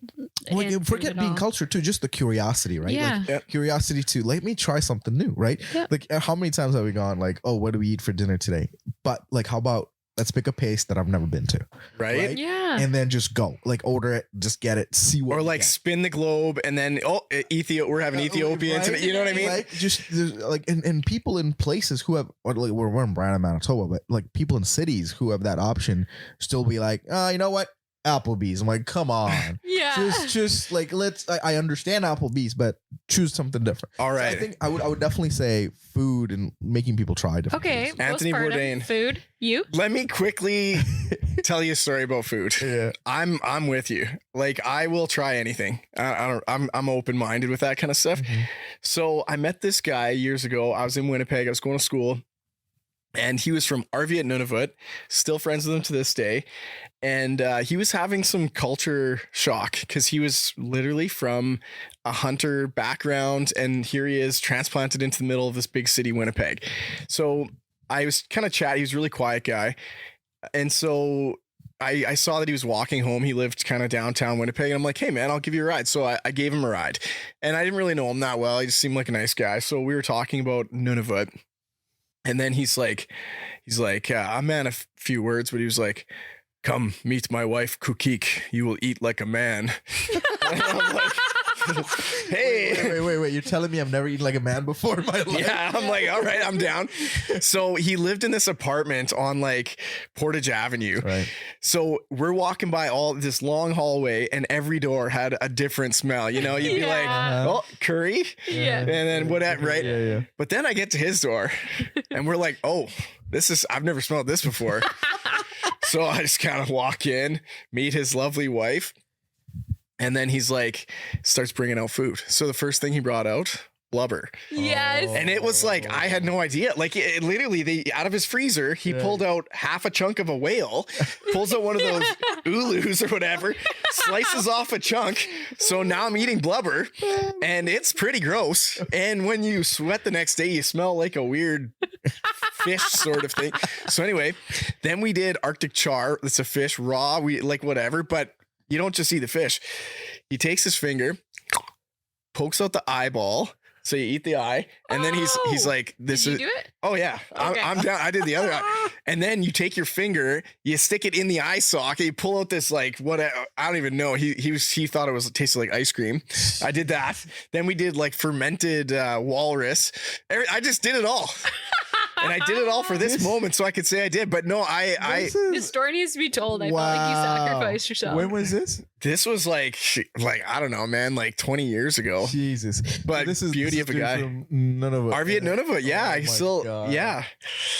Like forget being cultured too, just the curiosity, right? Yeah. Like curiosity to let me try something new, right? Yeah. Like how many times have we gone like, oh, what do we eat for dinner today? But like, how about let's pick a place that I've never been to. Right? Yeah. And then just go. Like order it, just get it, see what. Or like spin the globe and then we're having Ethiopian today. You know what I mean? Like just like and people in places who have like we're in Brandon, Manitoba, but like people in cities who have that option still be like, you know what? Applebee's. I'm like, come on. Yeah. Just like I understand Applebee's, but choose something different. All right. So I think I would definitely say food and making people try different things. Anthony Bourdain. Food. You? Let me quickly tell you a story about food. Yeah. I'm with you. Like I will try anything. I'm open-minded with that kind of stuff. Mm-hmm. So I met this guy years ago. I was in Winnipeg. I was going to school. And he was from Arvia at Nunavut, still friends with him to this day. And he was having some culture shock because he was literally from a hunter background. And here he is transplanted into the middle of this big city, Winnipeg. So I was kind of chatty. He was a really quiet guy. And so I saw that he was walking home. He lived kind of downtown Winnipeg. And I'm like, hey, man, I'll give you a ride. So I gave him a ride. And I didn't really know him that well. He just seemed like a nice guy. So we were talking about Nunavut. And then he's like, a man a few words, but he was like, come meet my wife, Kukik. You will eat like a man. And I'm like, hey. Wait. You're telling me I've never eaten like a man before in my life? Yeah, I'm like, all right, I'm down. So he lived in this apartment on like Portage Avenue. Right. So we're walking by all this long hallway and every door had a different smell. You know, you'd be like, oh, curry. Yeah. And then whatever, right? Yeah. But then I get to his door and we're like, oh, I've never smelled this before. So I just kind of walk in, meet his lovely wife. And then he's like, starts bringing out food. So the first thing he brought out, blubber. Yes. And it was like, I had no idea. Like it literally, out of his freezer, he pulled out half a chunk of a whale, pulls out one of those ulus or whatever, slices off a chunk. So now I'm eating blubber and it's pretty gross. And when you sweat the next day, you smell like a weird fish sort of thing. So anyway, then we did Arctic char. It's a fish raw. We like whatever, but you don't just eat the fish. He takes his finger, pokes out the eyeball. So you eat the eye, and then he's like, "This Did is." you do it? Oh yeah, Okay. I'm down. I did the other eye, and then you take your finger, you stick it in the eye socket, you pull out this like what I don't even know. He thought it tasted like ice cream. I did that. Then we did like fermented walrus. I just did it all. And I did it all for this moment so I could say I did. But no, The story needs to be told. I felt like you sacrificed yourself. When was this? This was like I don't know, man, like 20 years ago. Jesus. But this is beauty of a dude guy. from Nunavut. RV at Nunavut, yeah. Oh I my still, God. yeah.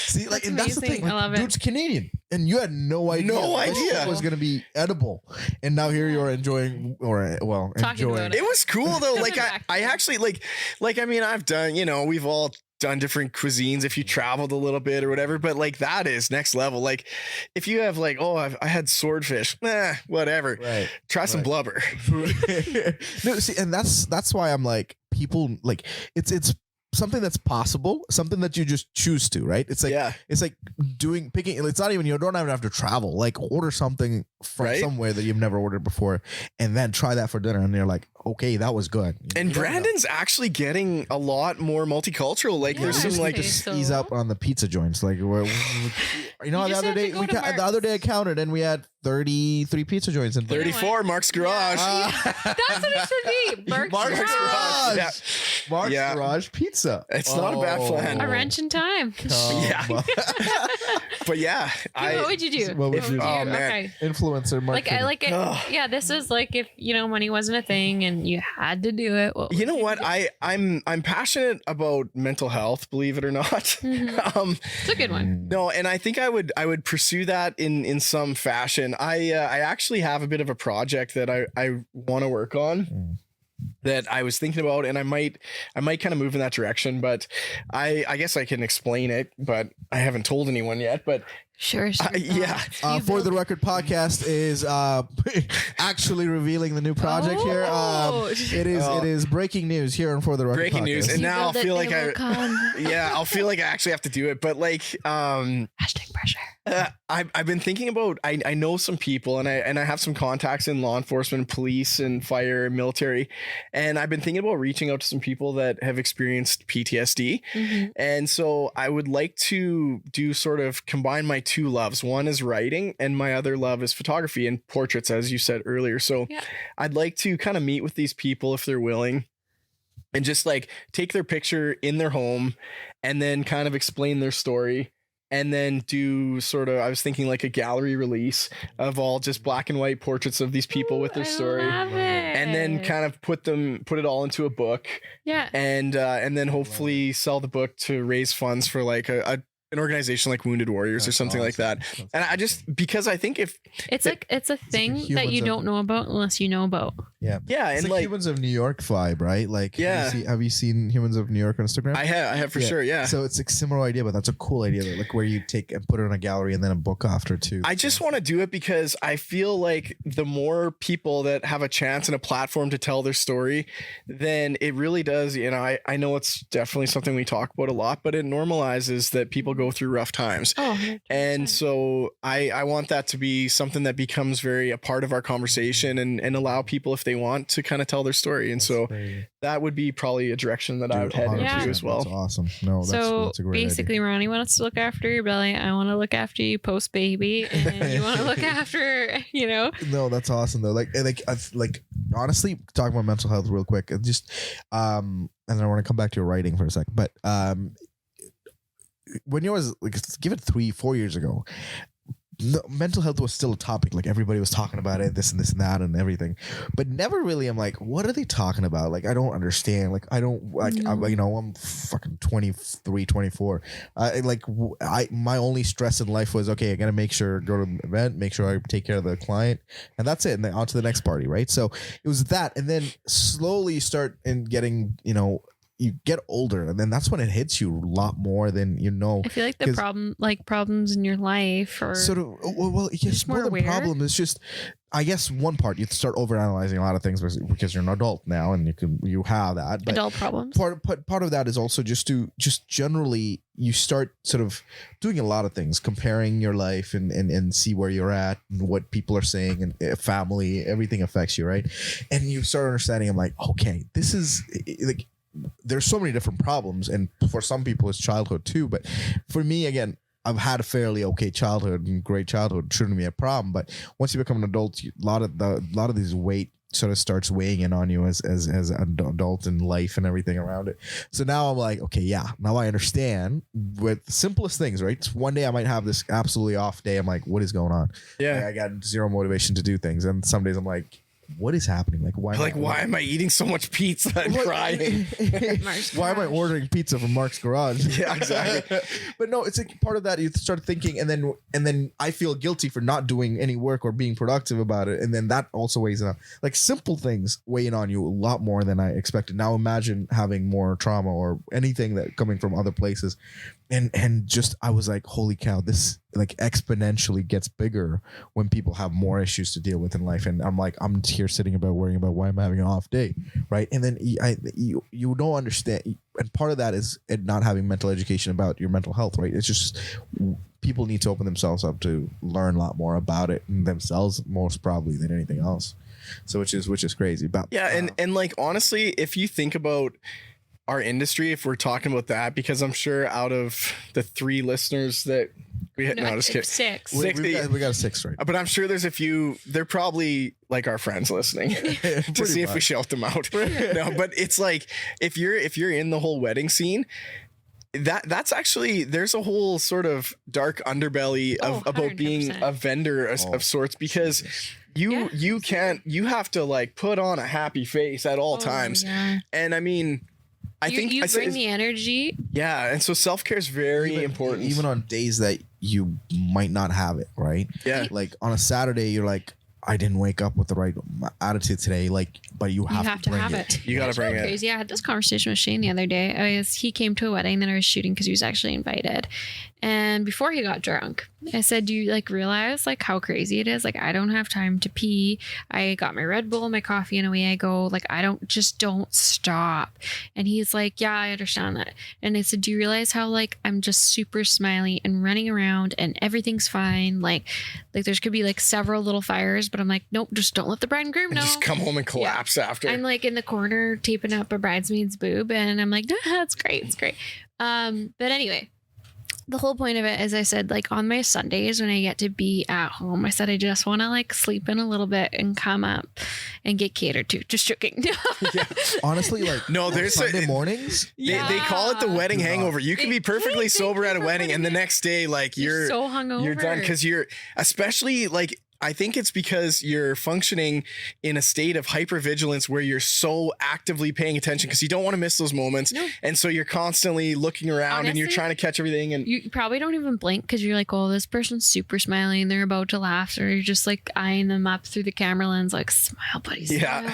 See, like, That's and that's the amazing. thing. I love it. Dude's Canadian, and you had no idea. No that idea. shit was gonna be edible, and now here you are enjoying, Talking enjoying. about It was cool though. Like Back to I it. actually like I mean, I've done, we've all done different cuisines if you traveled a little bit or whatever, but like that is next level. Like if you have like, oh, I had swordfish, whatever. Right. Try some blubber. No, see, and that's why I'm like, people like it's something that's possible, something that you just choose to, right? It's like it's like picking. It's not even, you don't even have to travel. Like order something from somewhere that you've never ordered before, and then try that for dinner, and you're like, okay, that was good. And Brandon's actually getting a lot more multicultural. Like there's some like so- ease up on the pizza joints. Like the just other have day to go to the other day I counted, and we had 33 pizza joints in 34, Mark's Garage. That's what it should be. Mark's Mark's Garage. Garage. Yeah. Mark's Yeah. Garage pizza. It's not a bad plan. A wrench in time. Yeah. But yeah, what would you do? What would you do? Oh, man. Okay. Influencer marketing. Like I like it. Ugh. Yeah, this is like if money wasn't a thing and you had to do it. You know what? I'm passionate about mental health, believe it or not. Mhm. It's a good one. No, and I think I would pursue that in some fashion. I actually have a bit of a project that I want to work on. That I was thinking about, and I might kind of move in that direction, but I guess I can explain it, but I haven't told anyone yet. But Sure. yeah. For the Record podcast is actually revealing the new project here. It is breaking news here on For the Record. Breaking news, podcast. and now I'll feel like I'll feel like I actually have to do it. But like, hashtag pressure. I've been thinking about. I know some people, and I have some contacts in law enforcement, police, and fire, and military, and I've been thinking about reaching out to some people that have experienced PTSD, and so I would like to do sort of combine my two loves. One is writing, and my other love is photography and portraits, as you said earlier. So I'd like to kind of meet with these people if they're willing, and just like take their picture in their home, and then kind of explain their story. And then do sort of, I was thinking like a gallery release of all just black and white portraits of these people with their story. And then kind of put it all into a book. Yeah. And then hopefully sell the book to raise funds for like an organization like Wounded Warriors or something like that. And I just, because I think if it's a thing that you don't know about unless you know about. Yeah. And it's like Humans of New York vibe, right? Like, have you seen Humans of New York on Instagram? I have for sure. Yeah. So it's a similar idea, but that's a cool idea. Like where you take and put it in a gallery and then a book after too. I just want to do it because I feel like the more people that have a chance and a platform to tell their story, then it really does. I know it's definitely something we talk about a lot, but it normalizes that people go through rough times. And so I want that to be something that becomes very a part of our conversation and allow people, if they want to kind of tell their story. And so that would be probably a direction that I would head into as well. That's awesome. No, that's a great basically idea. Ronnie wants to look after your belly. I want to look after you post baby, and you want to look after, No, that's awesome though. Like honestly, talking about mental health real quick. Just and then I want to come back to your writing for a second. But when you was like, give it 3-4 years ago, mental health was still a topic. Like everybody was talking about it, this and that and everything, but never really. I'm like, what are they talking about? Like, I don't understand. Like, I don't like. I'm fucking 23, 24. My only stress in life was, okay, I gotta make sure go to the event, make sure I take care of the client, and that's it. And then on to the next party, right? So it was that, and then slowly you start in getting, you get older, and then that's when it hits you a lot more than I feel like the problems in your life or sort of yes, more than problem is just, I guess one part you start overanalyzing a lot of things because you're an adult now and you have that, but adult problems. Part of that is also just generally you start sort of doing a lot of things, comparing your life and see where you're at and what people are saying, and family, everything affects you, right? And you start understanding, I'm like, okay, this is like, there's so many different problems, and for some people it's childhood too, but for me, again, I've had a fairly okay childhood and great childhood, shouldn't be a problem. But once you become an adult, a lot of these weight sort of starts weighing in on you as an adult in life and everything around it. So now I'm like, okay, yeah, now I understand with the simplest things, right? One day I might have this absolutely off day. I'm like, what is going on? Yeah, I got zero motivation to do things, and some days I'm like, what is happening? Like, why am I eating so much pizza and crying? Why am I ordering pizza from Mark's Garage? Yeah, exactly. But no, it's like part of that. You start thinking, and then I feel guilty for not doing any work or being productive about it, and then that also weighs on. Like simple things weighing on you a lot more than I expected. Now imagine having more trauma or anything that coming from other places. And just, I was like, holy cow, this like exponentially gets bigger when people have more issues to deal with in life. And I'm like, I'm here sitting about worrying about why I'm having an off day, right? And then you don't understand. And part of that is it not having mental education about your mental health, right? It's just people need to open themselves up to learn a lot more about it themselves, most probably, than anything else. So which is crazy. But and like honestly, if you think about our industry, if we're talking about that, because I'm sure out of the 3 listeners that we had, just kidding. 6. We got a 6 right. But I'm sure there's a few, they're probably like our friends listening to see if we shout them out. No, but it's like, if you're in the whole wedding scene, that's actually, there's a whole sort of dark underbelly of about being a vendor of sorts, because you have to like put on a happy face at all times. Yeah. And I mean, I think you bring the energy. Yeah. And so self-care is very important. Even on days that you might not have it, right? Yeah. Like on a Saturday, you're like, I didn't wake up with the right attitude today. Like, but you have to have it. You got to bring it. Crazy. I had this conversation with Shane the other day. He came to a wedding that I was shooting because he was actually invited. And before he got drunk, I said, do you like realize like how crazy it is? Like, I don't have time to pee. I got my Red Bull, my coffee, and away I go. Like, I don't stop. And he's like, yeah, I understand that. And I said, do you realize how like I'm just super smiley and running around and everything's fine? Like there's could be like several little fires, but I'm like, nope, just don't let the bride and groom know. Just come home and collapse after. I'm like in the corner taping up a bridesmaid's boob, and I'm like, it's great. It's great. But anyway, the whole point of it is, I said, like on my Sundays when I get to be at home, I said, I just want to like sleep in a little bit and come up and get catered to. Just joking. Yeah. Honestly, like, no, there's Sunday mornings. They call it the wedding hangover. You can be perfectly sober at a wedding, and the next day, like you're so hungover. You're done because you're, especially like, I think it's because you're functioning in a state of hypervigilance where you're so actively paying attention because you don't want to miss those moments. Nope. And so you're constantly looking around. Honestly, and you're trying to catch everything. And you probably don't even blink because you're like, oh, this person's super smiling and they're about to laugh. Or you're just like eyeing them up through the camera lens like, smile, buddy,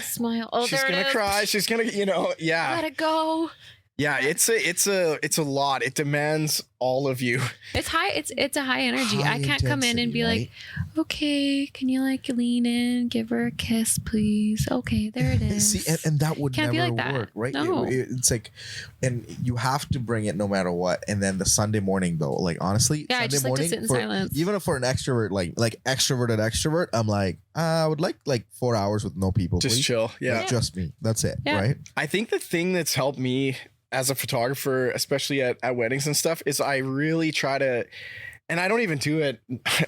smile. Oh, she's going to cry. She's going to, let it go. Yeah, it's a lot. It demands all of you. It's high. It's a high energy. I can't come in and be like, okay, can you like lean in, give her a kiss, please? Okay, there it is. See, and that would can't never be like work, that. right? No. It's like, and you have to bring it no matter what. And then the Sunday morning though, like honestly, yeah, Sunday I just morning like to sit in silence. Even for an extrovert, like extroverted extrovert, I'm like, I would like 4 hours with no people. Just please. chill. Yeah. Like, just me. That's it. Yeah. Right. I think the thing that's helped me as a photographer, especially at weddings and stuff, is I really try to, and I don't even do it.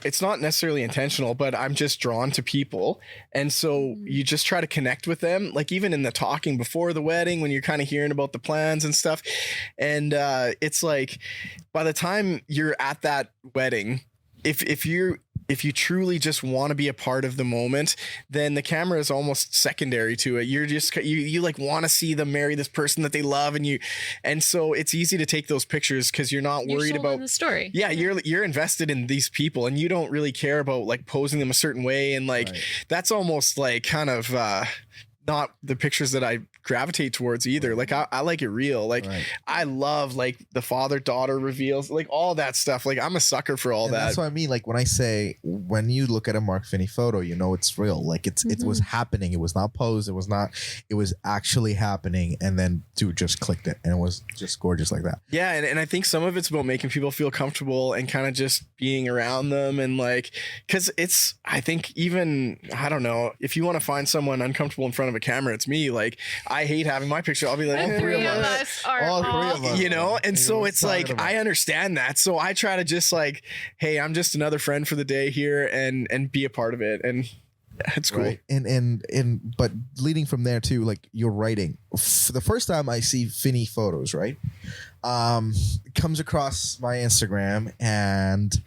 It's not necessarily intentional, but I'm just drawn to people. And so you just try to connect with them, like even in the talking before the wedding, when you're kind of hearing about the plans and stuff. And it's like, by the time you're at that wedding, if you truly just want to be a part of the moment, then the camera is almost secondary to it. You're just, you like want to see them marry this person that they love. And so it's easy to take those pictures because you're not worried about the story. Yeah. You're invested in these people and you don't really care about like posing them a certain way. And like, that's almost like kind of, not the pictures that I gravitate towards either. Like I like it real. Like I love like the father-daughter reveals, like all that stuff. Like I'm a sucker for all that. That's what I mean. Like when I say, when you look at a Mark Phinney photo, you know it's real. Like it was happening. It was not posed. It was actually happening. And then dude just clicked it and it was just gorgeous like that. Yeah. And I think some of it's about making people feel comfortable and kind of just being around them. And like, cause I think even, I don't know, if you want to find someone uncomfortable in front of a camera, it's me. Like I hate having my picture. I'll be like, all three of us are all three of us, you know? And so it's like, I understand that. So I try to just like, hey, I'm just another friend for the day here and be a part of it. And it's cool. Right. But leading from there too, like your writing, for the first time I see Phinney photos, right? Comes across my Instagram and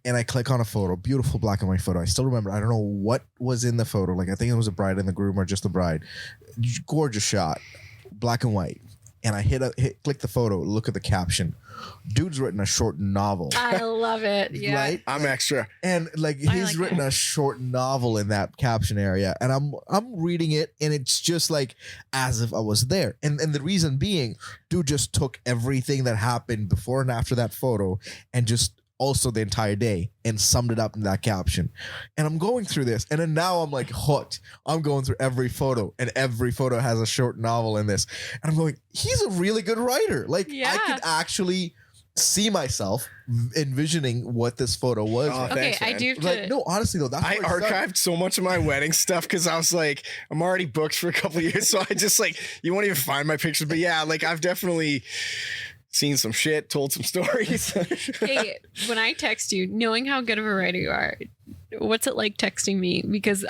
I click on a photo, beautiful black and white photo. I still remember. I don't know what was in the photo. Like I think it was a bride and the groom or just the bride. Gorgeous shot, black and white. And I click the photo, look at the caption. Dude's written a short novel. I love it. Yeah. Right? I'm extra. And like he's written a short novel in that caption area. And I'm reading it and it's just like as if I was there. And the reason being, dude just took everything that happened before and after that photo and just also the entire day and summed it up in that caption. And I'm going through this and then now I'm like hooked. I'm going through every photo and every photo has a short novel in this. And I'm going, he's a really good writer. Like I could actually see myself envisioning what this photo was. Oh, okay, thanks, I do. Like, no, honestly though, that's I archived so much of my wedding stuff because I was like, I'm already booked for a couple of years. So I just like, you won't even find my pictures. But yeah, like I've definitely seen some shit, told some stories. Hey, when I text you, knowing how good of a writer you are, what's it like texting me? Because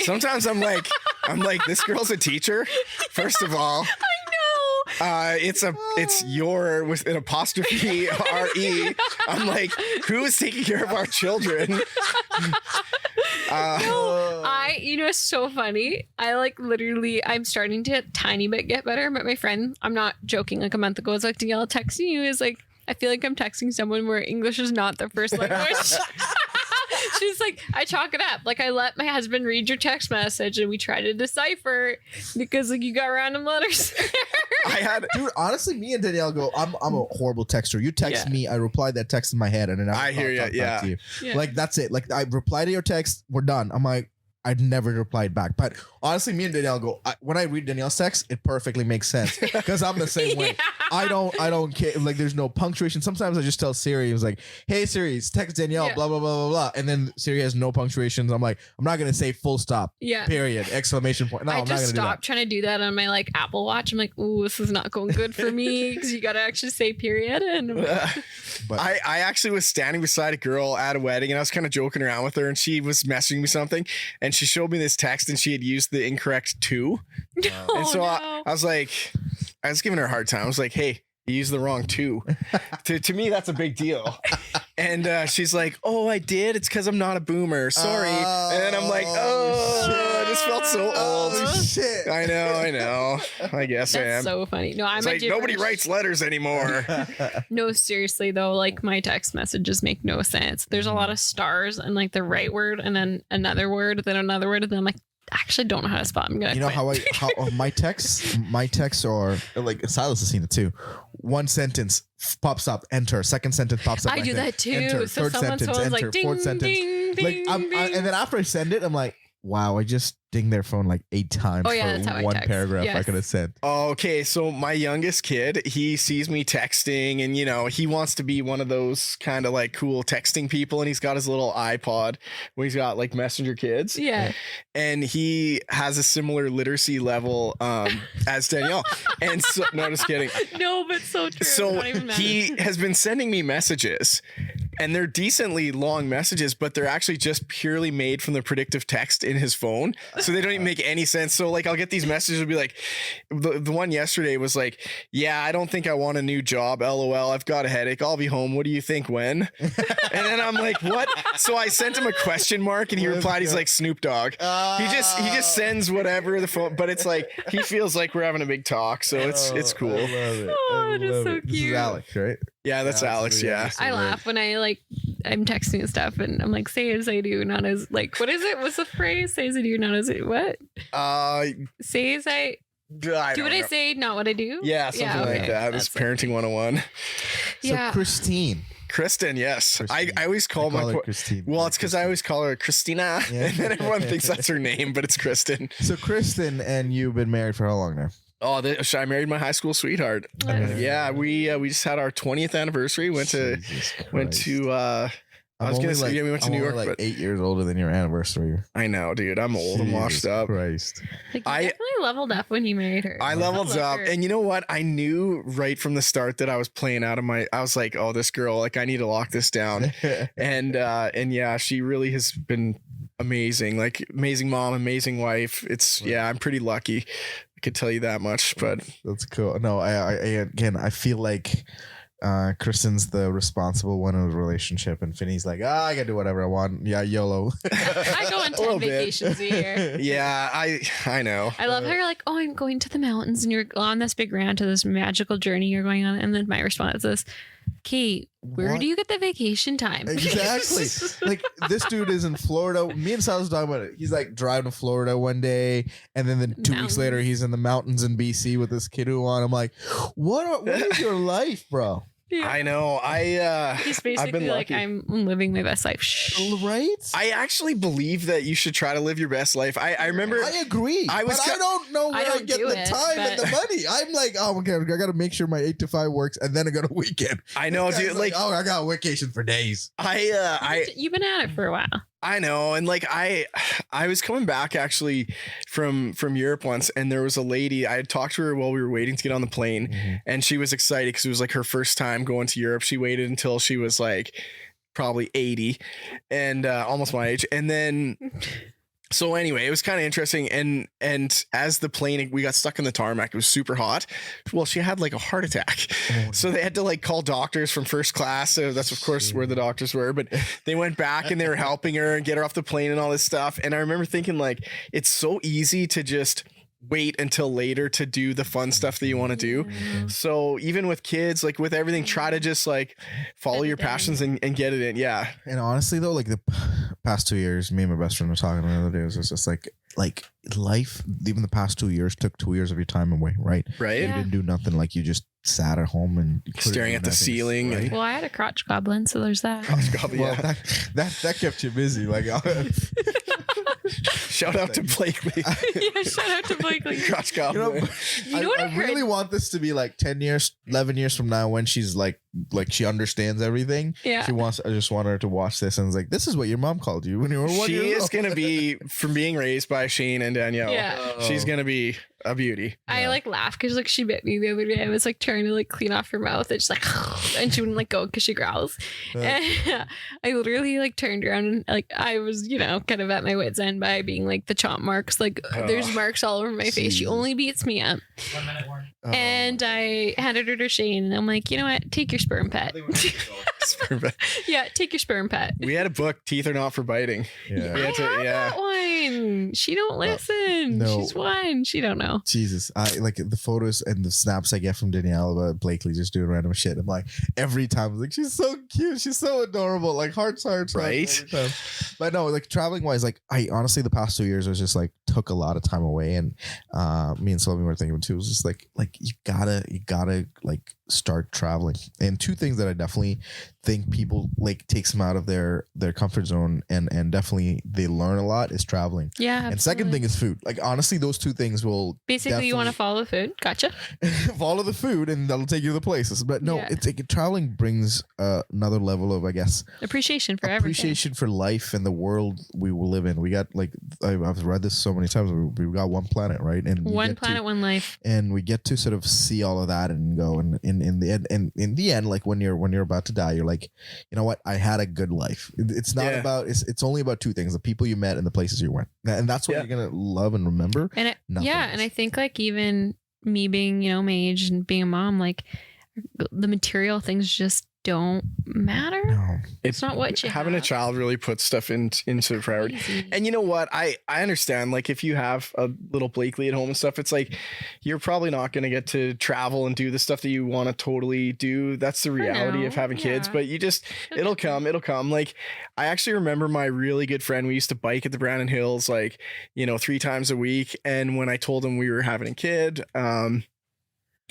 sometimes I'm like, this girl's a teacher. First of all, I know. It's your with an apostrophe R-E. I'm like, who is taking care of our children? It's so funny. I like literally, I'm starting to a tiny bit get better. But my friend, I'm not joking, like a month ago was like, Danielle, texting you is like, I feel like I'm texting someone where English is not their first language. She's like, I chalk it up. Like I let my husband read your text message and we try to decipher because like you got random letters. Dude, honestly, me and Danielle go, I'm a horrible texter. You text me, I reply that text in my head and then I hear you. Yeah. To you. Like that's it. Like I reply to your text, we're done. I'm like, I'd never replied back. But honestly, me and Danielle go, when I read Danielle's text, it perfectly makes sense because I'm the same way. I don't care. Like there's no punctuation. Sometimes I just tell Siri, I was like, hey Siri, text Danielle, blah, blah, blah, blah, blah. And then Siri has no punctuations. I'm like, I'm not going to say full stop, period, exclamation point. No, I'm not going to do that. I just stopped trying to do that on my like Apple Watch. I'm like, ooh, this is not going good for me because you got to actually say period. And but I actually was standing beside a girl at a wedding and I was kind of joking around with her and she was messaging me something and she showed me this text and she had used the incorrect to. And so I was like, I was giving her a hard time. I was like, hey, you used the wrong to. To me, that's a big deal. And she's like, oh, I did. It's because I'm not a boomer. Sorry. And then I'm like, I just felt so old. Shit. I know. I guess I am. That's so funny. No, I'm like nobody writes letters anymore. No, seriously though, like my text messages make no sense. There's a lot of stars and like the right word and then another word, then another word, and then I'm like, actually don't know how to spell. I'm gonna. You know how my texts are like Silas has seen it too. One sentence pops up, enter. Second sentence pops up. I do that too. Enter. So Third sentence, enter. like, ding, Fourth sentence. ding, Like ding, ding. and then after I send it, I'm like, wow, I just dinged their phone like 8 times Oh, yeah, that's how for I one text. paragraph I Yes. could have sent. Okay, so my youngest kid, he sees me texting and, he wants to be one of those kind of like cool texting people. And he's got his little iPod where he's got like Messenger Kids. Yeah. And he has a similar literacy level as Danielle. And so, no, just kidding. No, but so true. So Not even mad. he has been sending me messages. And they're decently long messages, but they're actually just purely made from the predictive text in his phone. So they don't even make any sense. So like I'll get these messages, will be like, the one yesterday was like, yeah, I don't think I want a new job. LOL, I've got a headache. I'll be home. What do you think when? And then I'm like, what? So I sent him a question mark and he replied, he's like Snoop Dogg. He just sends whatever the phone, but it's like, he feels like we're having a big talk. So it's cool. I love it. Oh, it is so This cute. is Alex, right? Yeah, that's Alex. Yeah. I laugh when I'm texting and stuff and I'm like, say as I do, not as like, what is it? What's the phrase? Say as I do, not as I, what? Say as I do what I say, not what I do. Yeah, something like that. It's parenting 101. So Yeah. Kristen, yes. I always call her my Christine. well, it's because I always call her Christina, Yeah. and then everyone thinks that's her name, but it's Kristen. So Kristen and you've been married for how long now? Oh, I married my high school sweetheart. Yeah, we just had our 20th anniversary. Went to I was gonna say we went to New York, like but 8 years older than your anniversary. I know, dude. I'm old and washed Jesus up. Christ. Like, you definitely leveled up when he married her. I leveled up, her. and you know what? I knew right from the start that I was playing out of I was like, oh, this girl, like I need to lock this down. and yeah, she really has been amazing. Like amazing mom, amazing wife. I'm pretty lucky. I could tell you that much, but that's cool. No, I feel like Kristen's the responsible one of the relationship, and Phinney's like, I can do whatever I want. Yeah, YOLO. I go on 10 vacations a year. Yeah, I know. I love how you're like, oh, I'm going to the mountains, and you're on this big rant to this magical journey you're going on, and then my response is, Kate, where do you get the vacation time? Exactly. Like this dude is in Florida. Me and Sal was talking about it. He's like driving to Florida one day, and then 2 weeks later he's in the mountains in BC with this kiddo on. I'm like, what is your life, bro? Yeah. I know. He's basically like, I'm living my best life. Right? I actually believe that you should try to live your best life. I remember. I agree. I don't know where I get the time and the money. I'm like, oh, okay, I got to make sure my 8 to 5 works, and then I got a weekend. I know, dude. Like, oh, I got a vacation for days. You've been at it for a while. I know, and like I was coming back actually from Europe once, and there was a lady. I had talked to her while we were waiting to get on the plane, and she was excited because it was like her first time going to Europe. She waited until she was like probably 80 and almost my age, and then. So anyway, it was kind of interesting, and as the plane, we got stuck in the tarmac. It was super hot. Well, she had like a heart attack, so they had to like call doctors from first class. So that's of course where the doctors were, but they went back and they were helping her and get her off the plane and all this stuff. And I remember thinking like, it's so easy to just wait until later to do the fun stuff that you want to do. So even with kids, like with everything, try to just like follow your passions and get it in. Yeah. And honestly though, like the past 2 years, me and my best friend were talking the other day, it was just like life, even the past 2 years took 2 years of your time away, right? Right. You didn't do nothing. Like you just sat at home and staring at the ceiling. Right? Well, I had a crotch goblin, so there's that. Well, that kept you busy. Like shout out to Blakely. Yeah, shout out to Blakely. Crotch goblin. I really want this to be like 10 years, 11 years from now when she's like she understands everything. Yeah. I just want her to watch this and it's like, this is what your mom called you when you were 1 year old. She is going to be, from being raised by Shane and Danielle, she's going to be a beauty. I like laugh because like she bit me the other day. I was like trying to like clean off her mouth. It's like, and she wouldn't like go because she growls. And I literally like turned around and like I was, kind of at my wit's end by being like the chomp marks. Like there's marks all over my face. She only beats me up. 1 minute warning. And I handed her to Shane and I'm like, you know what? Take your sperm pet. Yeah, take your sperm pet. We had a book, Teeth Are Not for Biting. Yeah. We had to, that one. She don't listen. no. She's one. She don't know. Jesus, I like the photos and the snaps I get from Danielle about Blakely just doing random shit. I'm like, every time I'm like, she's so cute, she's so adorable, like hearts, right? every time. But no, like traveling wise, like I honestly the past 2 years was just like took a lot of time away, and me and Sylvie were thinking too. It was just like you gotta like start traveling. And two things that I definitely think people like takes them out of their comfort zone, and definitely they learn a lot, is traveling. Yeah. Absolutely. And second thing is food. Like honestly, those two things will basically you want to follow the food. Gotcha. follow the food, and that'll take you to the places. But no, it's like traveling brings another level of, I guess, appreciation for appreciation for life and the world we will live in. We got like I've read this so many times. We've got one planet, right? And one planet, one life. And we get to sort of see all of that and go, and in the end, like when you're about to die, you're like, you know what? I had a good life. It's not about it's only about two things: the people you met and the places you went, and that's what you're gonna love and remember. And and I think like even me being, you know, my age and being a mom, like the material things just don't matter. No. It's not what you having have. a child really puts stuff into priority. Crazy. And you know what? I understand, like if you have a little Blakely at home and stuff, it's like you're probably not going to get to travel and do the stuff that you want to totally do. That's the reality of having kids, but you just, it'll come. Like I actually remember my really good friend, we used to bike at the Brandon Hills, like, you know, 3 times a week. And when I told him we were having a kid,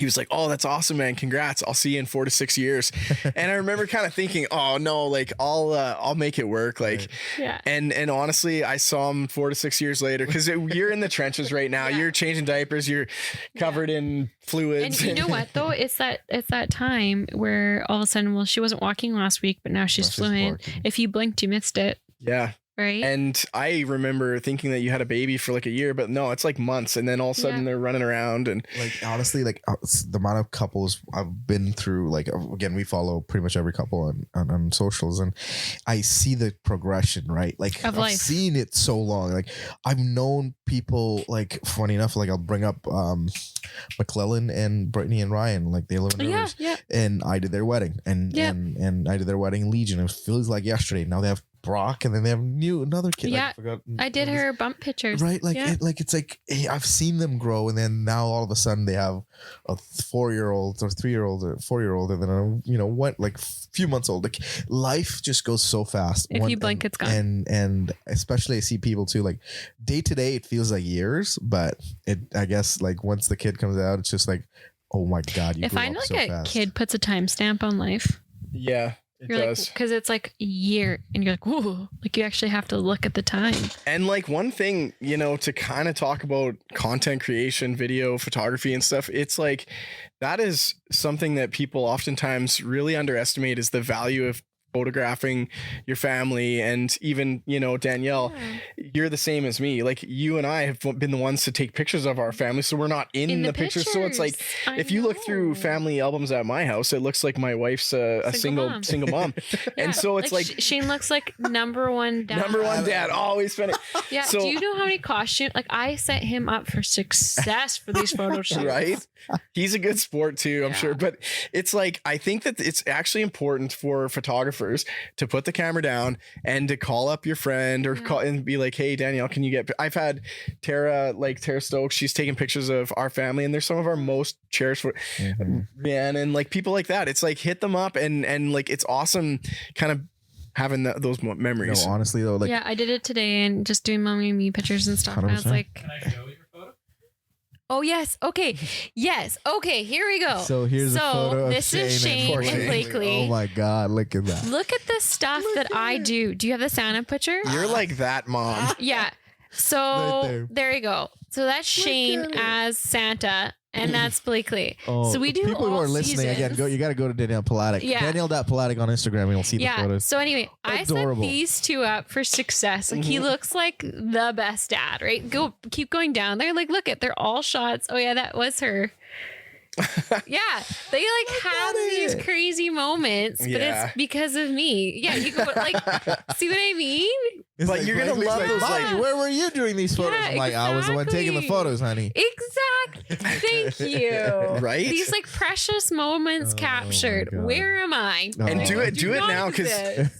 he was like, "Oh, that's awesome, man. Congrats. I'll see you in 4 to 6 years." And I remember kind of thinking, "Oh no, like I'll make it work." Like, and honestly, I saw him 4 to 6 years later, because you're in the trenches right now. You're changing diapers. You're covered in fluids. And you know what though? It's that time where all of a sudden, well, she wasn't walking last week, but now she's fluent. If you blinked, you missed it. Yeah. Right. And I remember thinking that you had a baby for like a year, but no, it's like months. And then all of a sudden they're running around, and like, honestly, like the amount of couples I've been through, like, again, we follow pretty much every couple on socials, and I see the progression, right? Like I've seen it so long. Like I've known people, like funny enough, like I'll bring up McClellan and Brittany and Ryan, like they live in Rivers, and I did their wedding, and I did their wedding in Legion. It feels like yesterday. Now they have Brock, and then they have another kid. Yeah, I did her bump pictures. Right, like it's like, hey, I've seen them grow, and then now all of a sudden they have a 4-year-old or 3-year-old or 4-year-old, and then what, like few months old. Like life just goes so fast. If you blink, it's gone. And especially I see people too, like day to day, it feels like years, but I guess like once the kid comes out, it's just like, oh my God, you. If I know like a kid puts a timestamp on life. Yeah. It does. Because it's like a year, and you're like, whoa, like you actually have to look at the time. And like one thing, to kind of talk about content creation, video, photography and stuff, it's like that is something that people oftentimes really underestimate, is the value of photographing your family. And even, Danielle, you're the same as me. Like you and I have been the ones to take pictures of our family, so we're not in the pictures. So it's like, if you look through family albums at my house, it looks like my wife's a single mom. And so it's like Shane looks like number one dad, always spending. Yeah. So, do you know how many costumes? Like I set him up for success for these photo shoots. Right. He's a good sport too, I'm sure. But it's like, I think that it's actually important for photographers to put the camera down and to call up your friend or call and be like, "Hey, Danielle, can you get?" I've had Tara Stokes. She's taking pictures of our family, and they're some of our most cherished man, and like people like that. It's like hit them up, and like it's awesome, kind of having those memories. No, honestly though, like I did it today, and just doing mommy and me pictures and stuff. 100%. And I was like, "Can I show your photo?" Oh yes. Okay. Yes. Okay. Here we go. So here's a photo of this is Shane and Blakely. Oh my God! Look at that. Look at the stuff that I do. Do you have the Santa picture? You're like that, Mom. Yeah. So there you go. So that's Shane as Santa, and that's Blakely. Oh, so we do people who are listening again. You got to go to Danielle Palatic. Yeah. Danielle.Palatic on Instagram, and you'll see the photos. So anyway, Adorable. I set these two up for success. Like he looks like the best dad, right? Keep going down there. Like look at, they're all shots. Oh yeah, that was her. Yeah, they like have these crazy moments, but it's because of me. Yeah, you go like, see what I mean? It's but like, you're gonna love those. Mommy, where were you doing these photos? I'm like, I was the one taking the photos, honey. Exactly. Thank you. Right? These like precious moments captured. Where am I? And do it now, because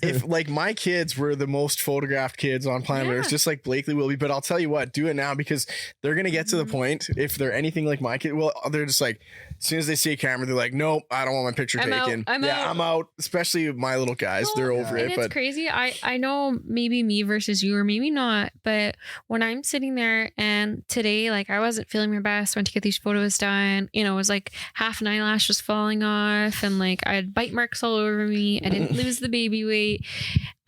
if like my kids were the most photographed kids on planet Earth, just like Blakely will be. But I'll tell you what, do it now, because they're gonna get to the point, if they're anything like my kid, well, they're just like, As soon as they see a camera, they're like, nope, I don't want my picture taken. I'm out. Especially my little guys. Well, they're over it. It's But crazy. I know maybe me versus you or maybe not, but when I'm sitting there and today, like I wasn't feeling my best, went to get these photos done, you know, it was like half an eyelash was falling off and like I had bite marks all over me. I didn't lose the baby weight.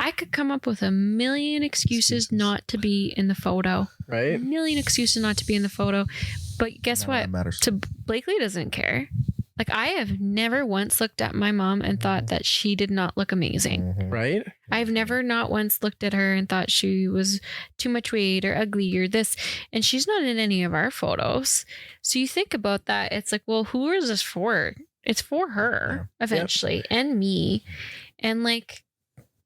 I could come up with a million excuses not to be in the photo. Right. A million excuses not to be in the photo. But guess what? To Blakely doesn't care. Like I have never once looked at my mom and thought that she did not look amazing. Right. I've never not once looked at her and thought she was too much weight or ugly or this. And she's not in any of our photos. So you think about that. It's like, well, who is this for? It's for her eventually and me. And like,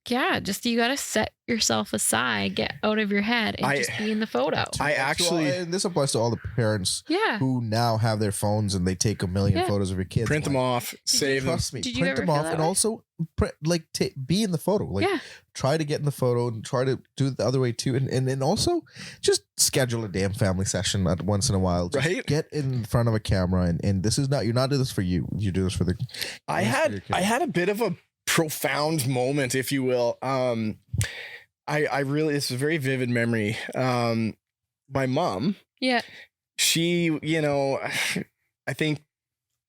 yeah, just you got to set yourself aside, get out of your head and just be in the photo. And this applies to all the parents who now have their phones and they take a million photos of your kids. Print them off, save them. Trust me, print them off and also be in the photo. Like try to get in the photo and try to do it the other way too. And also just schedule a damn family session at once in a while. Just get in front of a camera and this is not, you're not doing this for you. You do this for the I had a bit of a profound moment, if you will. I really, it's a very vivid memory. My mom, she, you know, I think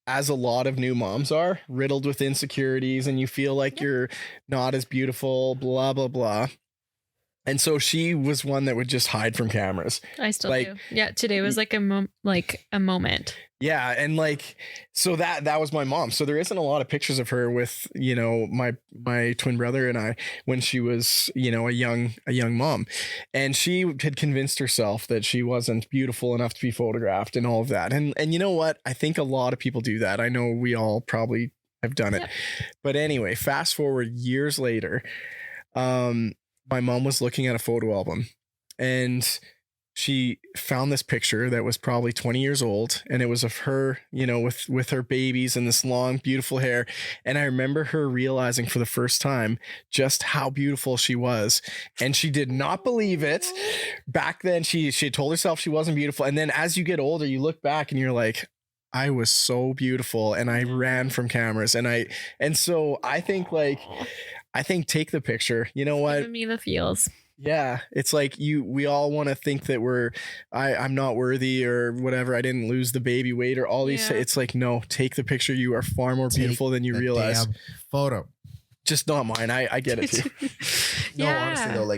as a lot of new moms are, riddled with insecurities and you feel like you're not as beautiful, blah, blah, blah. And so she was one that would just hide from cameras. I still do. Yeah, today was like a moment. Yeah, and like so that was my mom. So there isn't a lot of pictures of her with, you know, my twin brother and I when she was, you know, a young mom. And she had convinced herself that she wasn't beautiful enough to be photographed and all of that. And you know what? I think a lot of people do that. I know we all probably have done it. But anyway, fast forward years later, my mom was looking at a photo album and she found this picture that was probably 20 years old. And it was of her, you know, with her babies and this long, beautiful hair. And I remember her realizing for the first time just how beautiful she was. And she did not believe it. Back then, she had told herself she wasn't beautiful. And then as you get older, you look back and you're like, I was so beautiful and I ran from cameras. And so I think take the picture. You know what? Giving me the feels. Yeah. It's like we all want to think that I'm not worthy or whatever. I didn't lose the baby weight or all these. It's like, no, take the picture. You are far more beautiful than you realize. Damn photo. Just not mine. I get it too. No, honestly though,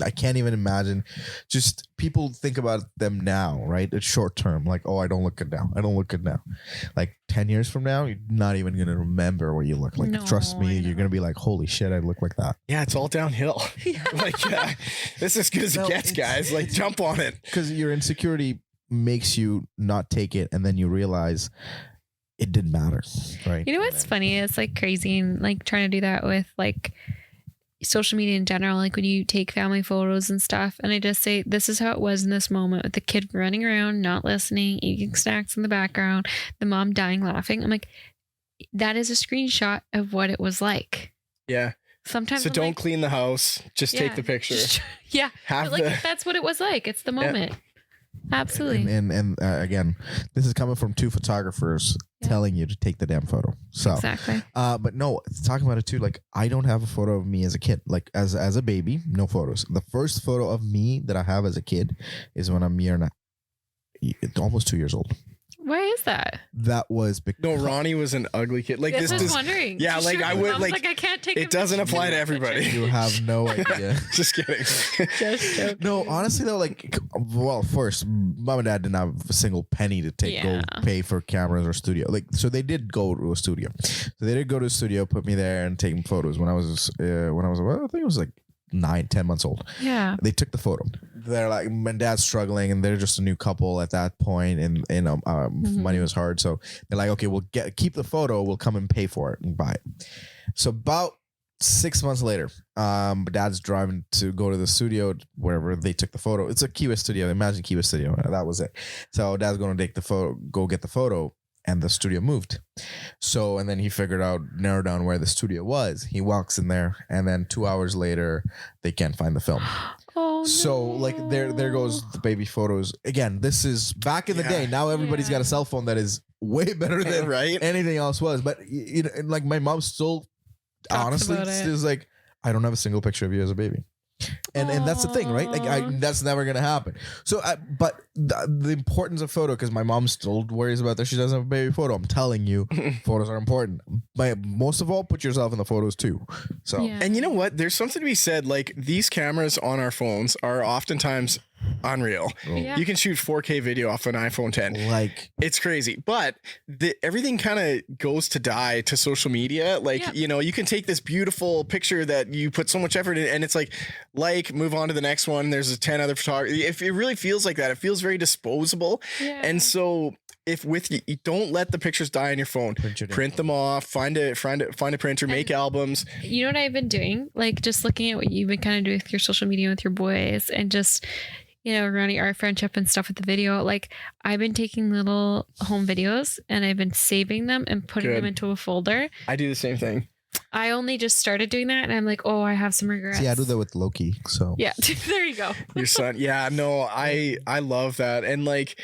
I can't even imagine. Just people think about them now, right? It's short term. Like, oh, I don't look good now. Like 10 years from now, you're not even going to remember what you look like. No, trust me, you're going to be like, holy shit, I look like that. Yeah, it's all downhill. Like, this is as good as it gets, guys. Like, jump on it. Because your insecurity makes you not take it. And then you realize it didn't matter, right? You know what's funny? It's like crazy and like trying to do that with like social media in general, like when you take family photos and stuff, and I just say this is how it was in this moment with the kid running around, not listening, eating snacks in the background, the mom dying laughing. I'm like, that is a screenshot of what it was like. Yeah. Sometimes so don't clean the house, just take the picture. That's what it was like. It's the moment. Absolutely. And again, this is coming from two photographers telling you to take the damn photo. So exactly. But no, talking about it too, like I don't have a photo of me as a kid. Like as a baby, no photos. The first photo of me that I have as a kid is when I'm almost 2 years old. Why is that? That was because no, Ronnie was an ugly kid. Like this is wondering. Yeah, like I would like I can't take it. Doesn't apply to everybody. You have no idea. Just kidding. Just joking. No, honestly though, like, well, first, mom and dad didn't have a single penny to go pay for cameras or studio. Like, so they did go to a studio. Put me there and take photos when I was well, I think it was like 9-10 months old. Yeah, they took the photo. They're like, my dad's struggling and they're just a new couple at that point, and money was hard, so they're like, okay, we'll keep the photo, we'll come and pay for it and buy it. So about 6 months later, dad's driving to go to the studio wherever they took the photo. It's a Key West studio. Imagine Key West studio. That was it. So dad's going to take the photo, go get the photo. and the studio moved. So, and then he narrowed down where the studio was. He walks in there, and then 2 hours later, they can't find the film. Oh, So like there goes the baby photos. Again, this is back in the day. Now everybody's got a cell phone that is way better than anything else was. But you know, like my mom still honestly is like, I don't have a single picture of you as a baby. And that's the thing, right? Like that's never gonna happen. So, but the importance of photo, because my mom still worries about that she doesn't have a baby photo. I'm telling you, photos are important. But most of all, put yourself in the photos too. So, and you know what? There's something to be said. Like these cameras on our phones are oftentimes unreal. Yeah. You can shoot 4K video off an iPhone 10. like It's crazy, but everything kind of goes to die to social media. Like, you know, you can take this beautiful picture that you put so much effort in, and it's like, move on to the next one. There's 10 other photographers. If it really feels like that, it feels very disposable. Yeah. And so you don't let the pictures die on your phone. Print them off, find a printer, make albums. You know what I've been doing? Like just looking at what you've been kind of doing with your social media with your boys, and just, you know, running our friendship and stuff with the video. Like I've been taking little home videos and I've been saving them and putting them into a folder. I do the same thing. I only just started doing that, and I'm like, oh, I have some regrets. I do that with Loki. So yeah, there you go. Your son. Yeah, no, I love that. And like,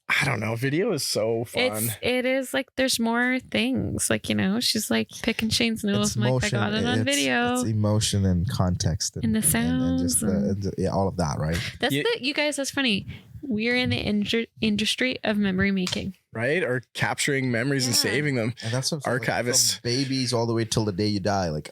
I don't know, video is so fun. It is like there's more things. Like, you know, she's like picking Shane's nose. I'm like, I got it on video. It's emotion and context and the sounds and just all of that, right? You guys, that's funny. We're in the industry of memory making. Right? Or capturing memories and saving them. And that's what I'm archivists. Like, from babies all the way till the day you die. Like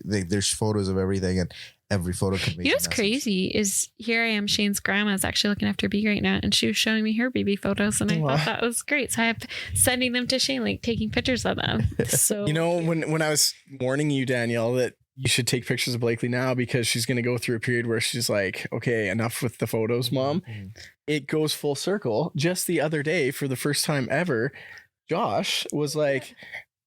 there's photos of everything, and every photo can be. You know what's crazy is here I am. Shane's grandma is actually looking after B right now, and she was showing me her baby photos, and I thought that was great. So I have sending them to Shane, like taking pictures of them. So you know, when I was warning you, Danielle, that you should take pictures of Blakely now because she's going to go through a period where she's like, okay, enough with the photos, Mom. Mm-hmm. It goes full circle. Just the other day, for the first time ever, Josh was like,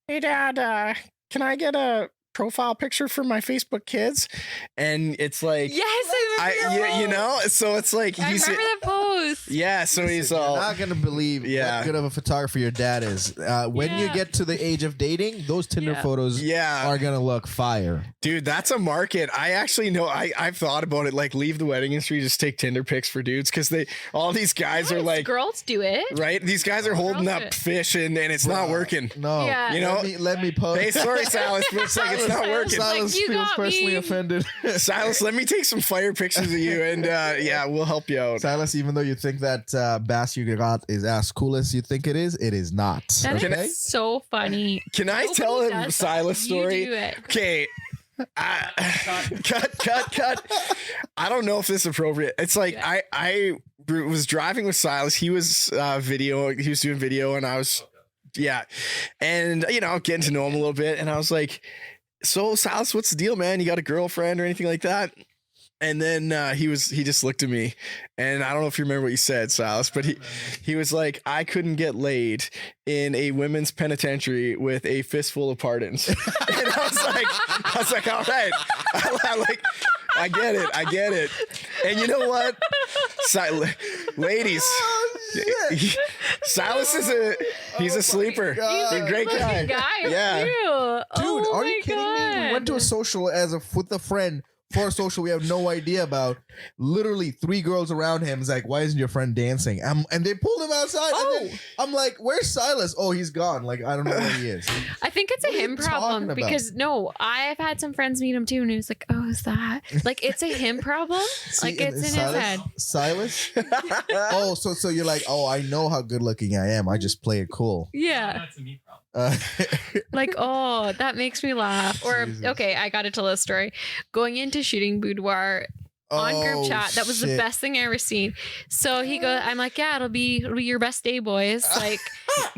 hey, Dad, can I get a profile picture for my Facebook kids? And it's like, yes, you know, so it's like I remember the post. Yeah, so he's all, you're not gonna believe what good of a photographer your dad is. When you get to the age of dating, those Tinder photos are gonna look fire. Dude, that's a market. I actually know. I've thought about it. Like, leave the wedding industry, just take Tinder pics for dudes, because all these guys are like, girls do it, right? These guys are holding up fish and it's not working. No, you know, let me post. Hey, sorry, Silas, but it's like it's not working. Silas feels personally offended. Silas, let me take some fire pictures of you, and we'll help you out. Silas, even though you think that bass you got is as cool as you think it is not. That is so funny. Can I tell him Silas' story? You do it. Okay. Cut. I don't know if this is appropriate. It's like I was driving with Silas. He was He was doing video, and I was and you know, getting to know him a little bit. And I was like, "So Silas, what's the deal, man? You got a girlfriend or anything like that?" And then he just looked at me, and I don't know if you remember what you said, Silas, but he was like, I couldn't get laid in a women's penitentiary with a fistful of pardons. And I was like, all right, I get it. And you know what, ladies, Silas he's a sleeper. He's a great guy. Yeah, dude, are you kidding me? We went to a social with a friend. For a social we have no idea about. Literally 3 girls around him is like, why isn't your friend dancing? And they pulled him outside. And then I'm like, where's Silas? Oh, he's gone. Like, I don't know where he is. I think it's a him problem because I've had some friends meet him too, and he was like, oh, is that like it's a him problem? Like it's in his head. Silas? Oh, so you're like, oh, I know how good looking I am. I just play it cool. Yeah. That's a me problem. Like, oh, that makes me laugh. Or okay, I gotta tell a story. Going into shooting boudoir on group chat, that was the best thing I ever seen. So he goes, I'm like, yeah, it'll be your best day, boys.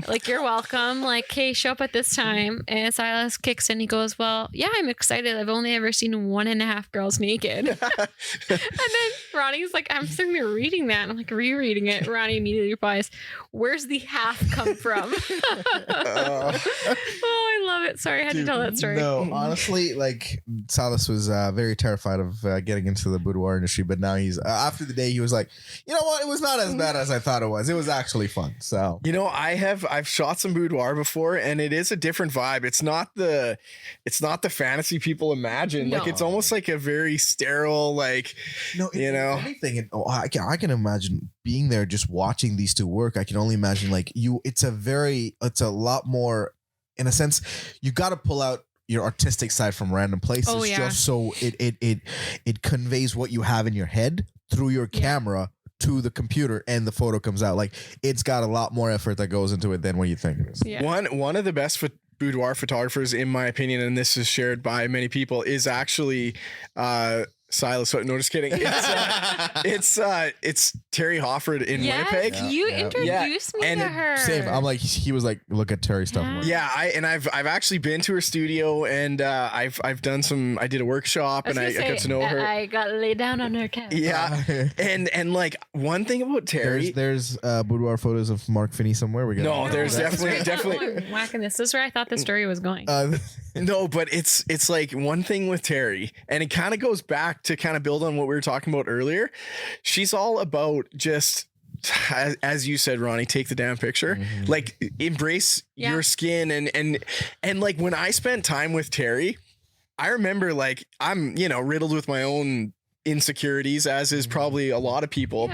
Like you're welcome. Like, hey, show up at this time. And Silas kicks in. He goes, well, yeah, I'm excited. I've only ever seen 1.5 girls naked. And then Ronnie's like, I'm sitting there reading that. And I'm like, rereading it. Ronnie immediately replies, where's the half come from? Oh, I love it. Sorry, I had to tell that story. No, honestly, like Silas was very terrified of getting into the boudoir boudoir industry, but now he's after the day he was like, you know what, it was not as bad as I thought it was. It was actually fun. So I've shot some boudoir before, and it is a different vibe. It's not the fantasy people imagine. No. Like it's almost like a very sterile, like anything. And I can imagine being there just watching these two work. I can only imagine like it's a lot more, in a sense, you got to pull out your artistic side from random places just so it conveys what you have in your head through your camera to the computer, and the photo comes out. Like it's got a lot more effort that goes into it than what you think it is. Yeah. One of the best boudoir photographers, in my opinion, and this is shared by many people, is actually Silas. No, just kidding. It's Terry Hofford in Winnipeg. You introduced me to her. Same. I'm like, he was like, look at Terry's stuff. Yeah, I've actually been to her studio, and I've done some. I did a workshop, and I got to know her. I got laid down on her couch. Yeah, and like one thing about Terry, there's boudoir photos of Mark Phinney somewhere. There's definitely I'm whacking this. This is where I thought the story was going. No, but it's like one thing with Terry, and it kind of goes back to kind of build on what we were talking about earlier. She's all about just, as you said, Ronnie, take the damn picture. Mm-hmm. Like embrace your skin, and like when I spent time with Terry, I remember like I'm riddled with my own insecurities, as is probably a lot of people.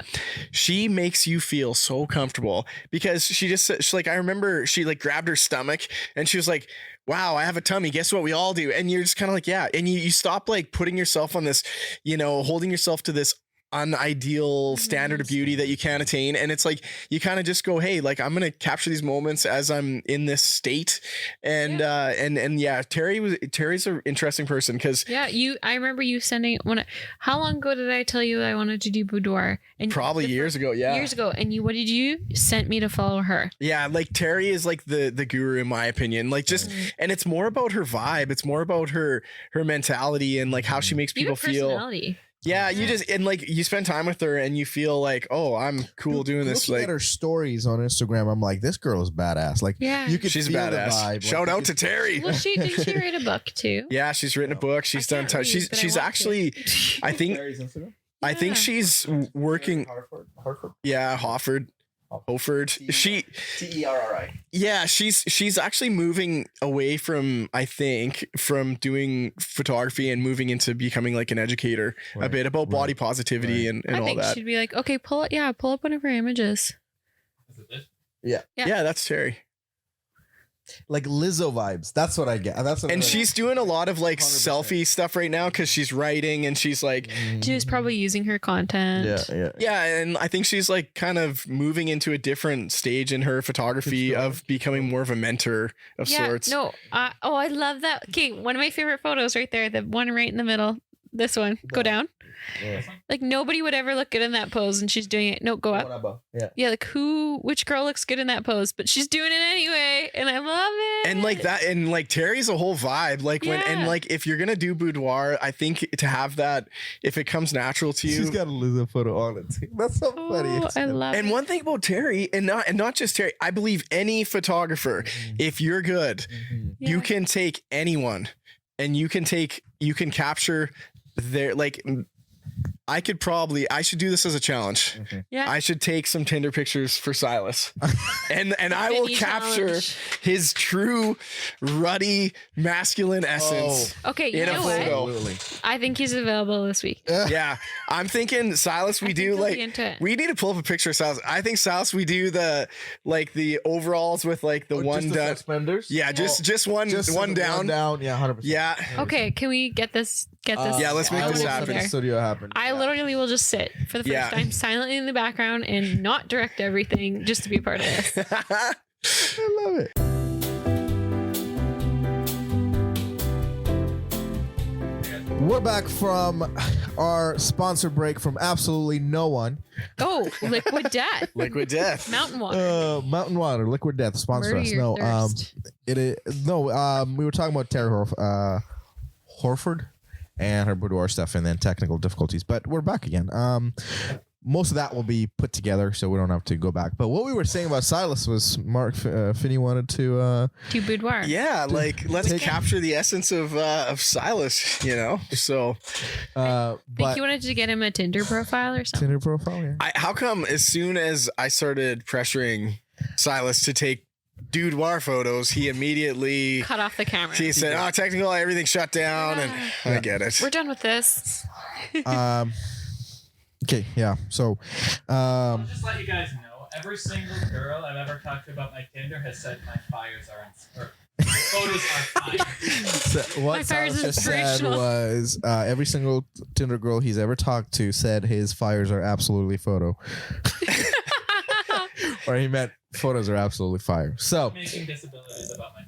She makes you feel so comfortable because she's like, I remember she like grabbed her stomach and she was like, wow, I have a tummy. Guess what? We all do. And you're just kind of like, yeah. And you stop like putting yourself on this, holding yourself to this unideal standard of beauty that you can't attain, and it's like you kind of just go, hey, like I'm gonna capture these moments as I'm in this state, and Terry's an interesting person because I remember you sending how long ago did I tell you I wanted to do boudoir? And probably years ago, and what did you sent me to follow her? Like Terry is like the guru in my opinion, like just and it's more about her vibe, it's more about her mentality and like how she makes people feel. Yeah, you just and like you spend time with her and you feel like, oh, I'm cool doing this. Looking like at her stories on Instagram, I'm like, this girl is badass. Like, you could she's feel badass. The vibe. Shout out to Terry. Well, did she write a book too? Yeah, she's written a book. She's done. She's actually, I think she's working. Hartford. Yeah, Hofford. She Terri. Yeah, she's actually moving away from doing photography and moving into becoming like an educator, a bit about body positivity and all that. I think she'd be like, okay, pull up one of her images. Is it this? Yeah, that's Terry. Like Lizzo vibes. That's what I get. She's doing a lot of like 100%. Selfie stuff right now because she's writing and she's like she's probably using her content. Yeah, and I think she's like kind of moving into a different stage in her photography of becoming more of a mentor of sorts. No, I love that. Okay, one of my favorite photos right there, the one right in the middle. This one, go down. Yeah. Like nobody would ever look good in that pose, and she's doing it. No, go up. Yeah. Like which girl looks good in that pose? But she's doing it anyway, and I love it. And like that, and like Terry's a whole vibe. Like if you're gonna do boudoir, I think to have that, if it comes natural to you, she's got a Lizzo photo on it. That's so funny. I love it. And one thing about Terry, and not just Terry, I believe any photographer, if you're good, you can take anyone, and you can capture their like. I should do this as a challenge. Yeah. I should take some Tinder pictures for Silas and I will capture his true ruddy masculine essence. Okay. You know what? Absolutely. I think he's available this week. Yeah. I'm thinking Silas, we need to pull up a picture of Silas. I think Silas, we do the overalls with like the one down. Suspenders? Yeah. Just one down. One down. Yeah. 100%. Yeah. 100%. Okay. Can we get this? Yeah, let's make this happen. Studio happen. I literally will just sit for the first time silently in the background and not direct everything just to be a part of this. I love it. We're back from our sponsor break from absolutely no one. Oh, Liquid Death. Liquid Death. Mountain Water. Mountain Water. Liquid Death. Sponsor us. No. It is no. We were talking about Terry Horford and her boudoir stuff, and then technical difficulties. But we're back again. most of that will be put together, so we don't have to go back. But what we were saying about Silas was Mark Phinney wanted to do boudoir. Yeah, like let's capture the essence of Silas, you know. So, I think you wanted to get him a Tinder profile or something. Tinder profile, yeah. how come as soon as I started pressuring Silas to take boudoir photos, he immediately cut off the camera? He said, "Oh, technical, everything's shut down," and I get it. We're done with this. Okay, yeah. So, I'll just let you guys know. Every single girl I've ever talked to about my Tinder has said my fires are or my photos are fine. So what My fires Silas just said inspirational. was every single Tinder girl he's ever talked to said his fires are absolutely photo. Or he meant photos are absolutely fire. So, Making disabilities about my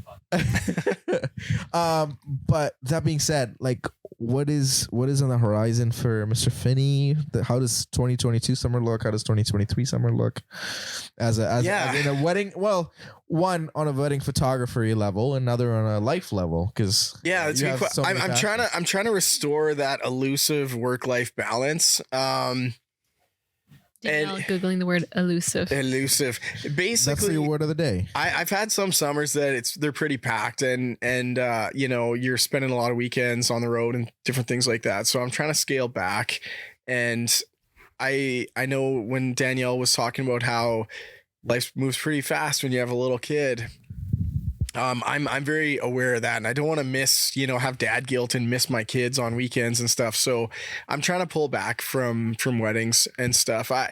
fun. but that being said, like, what is on the horizon for Mr. Phinney? How does 2022 summer look? How does 2023 summer look? As in a wedding, well, one on a wedding photography level, another on a life level, because I'm trying to restore that elusive work-life balance. Danielle Googling the word elusive. Elusive. Basically, that's the word of the day. I've had some summers that they're pretty packed and you know, you're spending a lot of weekends on the road and different things like that. So I'm trying to scale back. And I know when Danielle was talking about how life moves pretty fast when you have a little kid. I'm very aware of that, and I don't want to have dad guilt and miss my kids on weekends and stuff. So I'm trying to pull back from weddings and stuff. I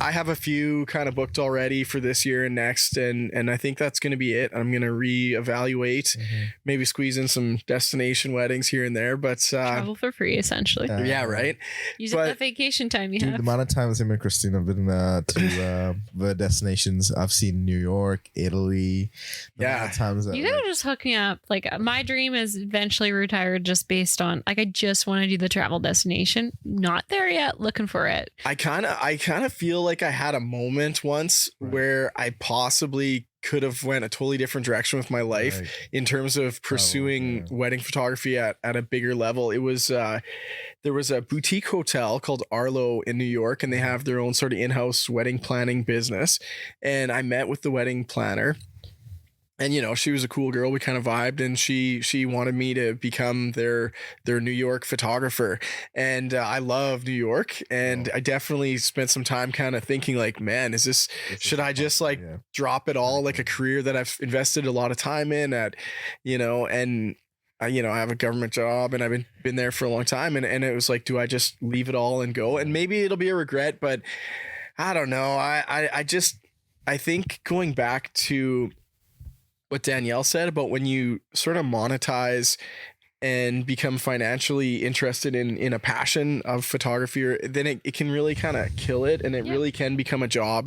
have a few kind of booked already for this year and next, and I think that's going to be it. I'm going to reevaluate, maybe squeeze in some destination weddings here and there, but travel for free essentially. Yeah, right. Use up the vacation time you have. The amount of times him and Christine have been to the destinations I've seen: New York, Italy. You gotta just hook me up. Like, my dream is eventually retired just based on, like, I just want to do the travel destination. Not there yet. Looking for it. I kind of feel like I had a moment once where I possibly could have went a totally different direction with my life in terms of pursuing wedding photography at a bigger level. It was there was a boutique hotel called Arlo in New York, and they have their own sort of in-house wedding planning business. And I met with the wedding planner. And, you know, she was a cool girl. We kind of vibed, and she wanted me to become their New York photographer. And I love New York. And I definitely spent some time kind of thinking like, man, should I just drop it all, like a career that I've invested a lot of time in I have a government job and I've been there for a long time. And it was like, do I just leave it all and go? And maybe it'll be a regret, but I don't know. I think going back to what Danielle said about when you sort of monetize and become financially interested in a passion of photography, then it can really kind of kill it, and it really can become a job.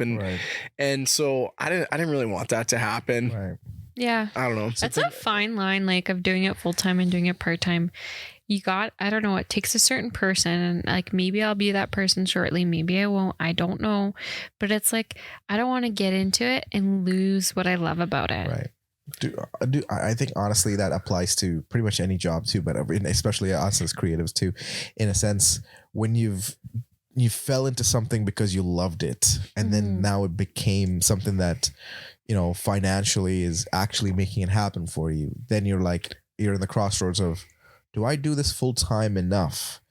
And so I didn't really want that to happen. Right. Yeah. I don't know. That's a fine line, like, of doing it full time and doing it part time. I don't know, it takes a certain person, and like, maybe I'll be that person shortly, maybe I won't, I don't know. But it's like, I don't want to get into it and lose what I love about it. Right. I think honestly that applies to pretty much any job too, but especially us as creatives too, in a sense, when you fell into something because you loved it, and then now it became something that, you know, financially is actually making it happen for you. Then you're in the crossroads of, do I do this full time enough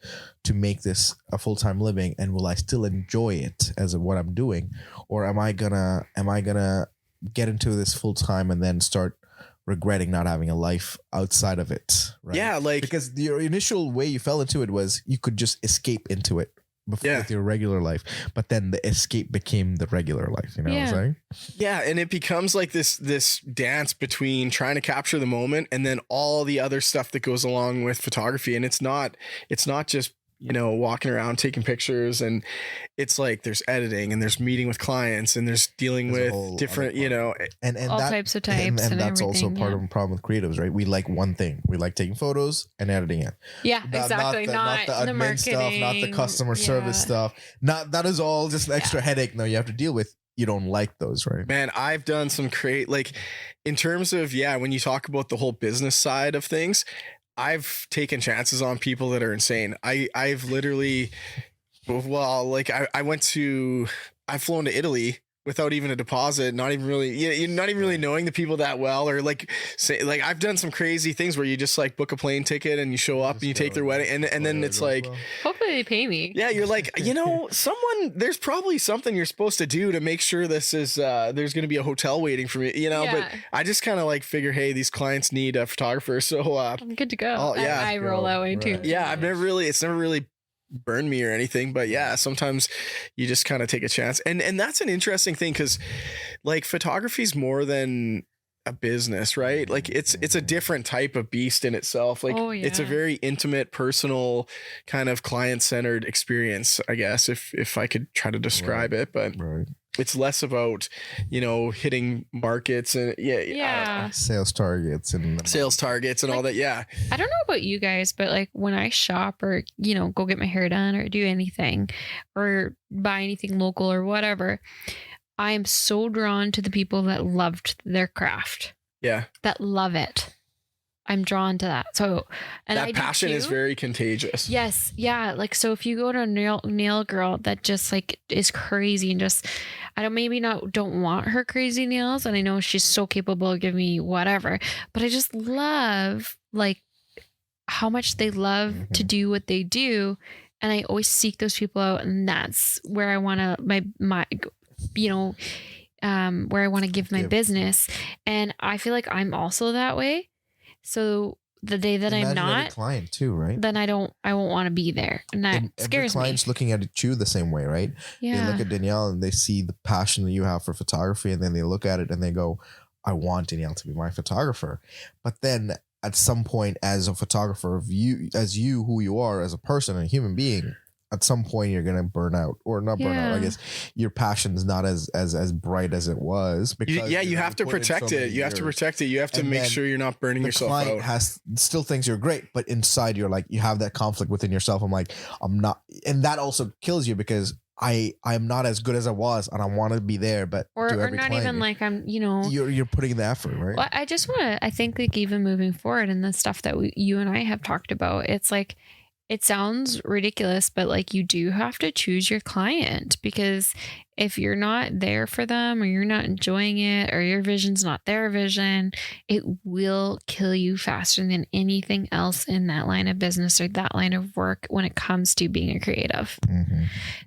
to make this a full time living, and will I still enjoy it as what I'm doing, or am I gonna get into this full time and then start regretting not having a life outside of it? Right? Yeah, like, because your initial way you fell into it was you could just escape into it before with your regular life, but then the escape became the regular life. You know what I'm saying? Yeah, and it becomes like this dance between trying to capture the moment and then all the other stuff that goes along with photography. And it's not just, you know, walking around taking pictures, and it's like there's editing and there's meeting with clients and there's dealing with different, you know, and all types of types, and that's also part of the problem with creatives, right? We like one thing. We like taking photos and editing it. Yeah, exactly. Not the admin marketing stuff, not the customer service stuff. That is all just an extra headache. No, you have to deal with. You don't like those, right? Man, I've done some like, in terms of, when you talk about the whole business side of things, I've taken chances on people that are insane. I've literally Well, like I've flown to Italy without even a deposit, not even really, you're not even really knowing the people that well, or like say, like I've done some crazy things where you just like book a plane ticket and you show up and you take their wedding, and then it's like, Hopefully they pay me. yeah, you're like, there's probably something you're supposed to do to make sure this is, there's going to be a hotel waiting for me, but I just kind of like figure, hey, these clients need a photographer. So, I'm good to go. I roll that way too. Yeah. It's never really burned me or anything, but yeah, sometimes you just kind of take a chance. And that's an interesting thing, because like photography is more than a business, right? Like it's a different type of beast in itself. Like it's a very intimate, personal, kind of client-centered experience, I guess, if I could try to describe it. But it's less about, hitting markets and sales targets and all that. Yeah. I don't know about you guys, but like when I shop or, go get my hair done or do anything or buy anything local or whatever, I am so drawn to the people that loved their craft. Yeah. That love it. I'm drawn to that. So, and that passion is very contagious. Yes. Yeah. Like, so if you go to a nail girl that just like is crazy and just, don't want her crazy nails. And I know she's so capable of giving me whatever, but I just love like how much they love to do what they do. And I always seek those people out. And that's where I want to, where I want to give my business. And I feel like I'm also that way. So the day that I'm not client too, right? Then I won't want to be there. And that scares me. Clients looking at you the same way, right? Yeah. They look at Danielle and they see the passion that you have for photography, and then they look at it and they go, I want Danielle to be my photographer. But then at some point, as a photographer of you, who you are as a person and a human being, at some point you're gonna burn out, or not burn out. I guess your passion is not as bright as it was. Because you have to protect it. You have to protect it. You have to make sure you're not burning yourself out. The client still thinks you're great, but inside you're like, you have that conflict within yourself. I'm like, I'm not, and that also kills you because I'm not as good as I was, and I want to be there, but or not client, even like I'm, you're putting in the effort, right? Well, I think like even moving forward in the stuff that you and I have talked about, it's like, it sounds ridiculous, but like you do have to choose your client, because if you're not there for them or you're not enjoying it or your vision's not their vision, it will kill you faster than anything else in that line of business or that line of work when it comes to being a creative.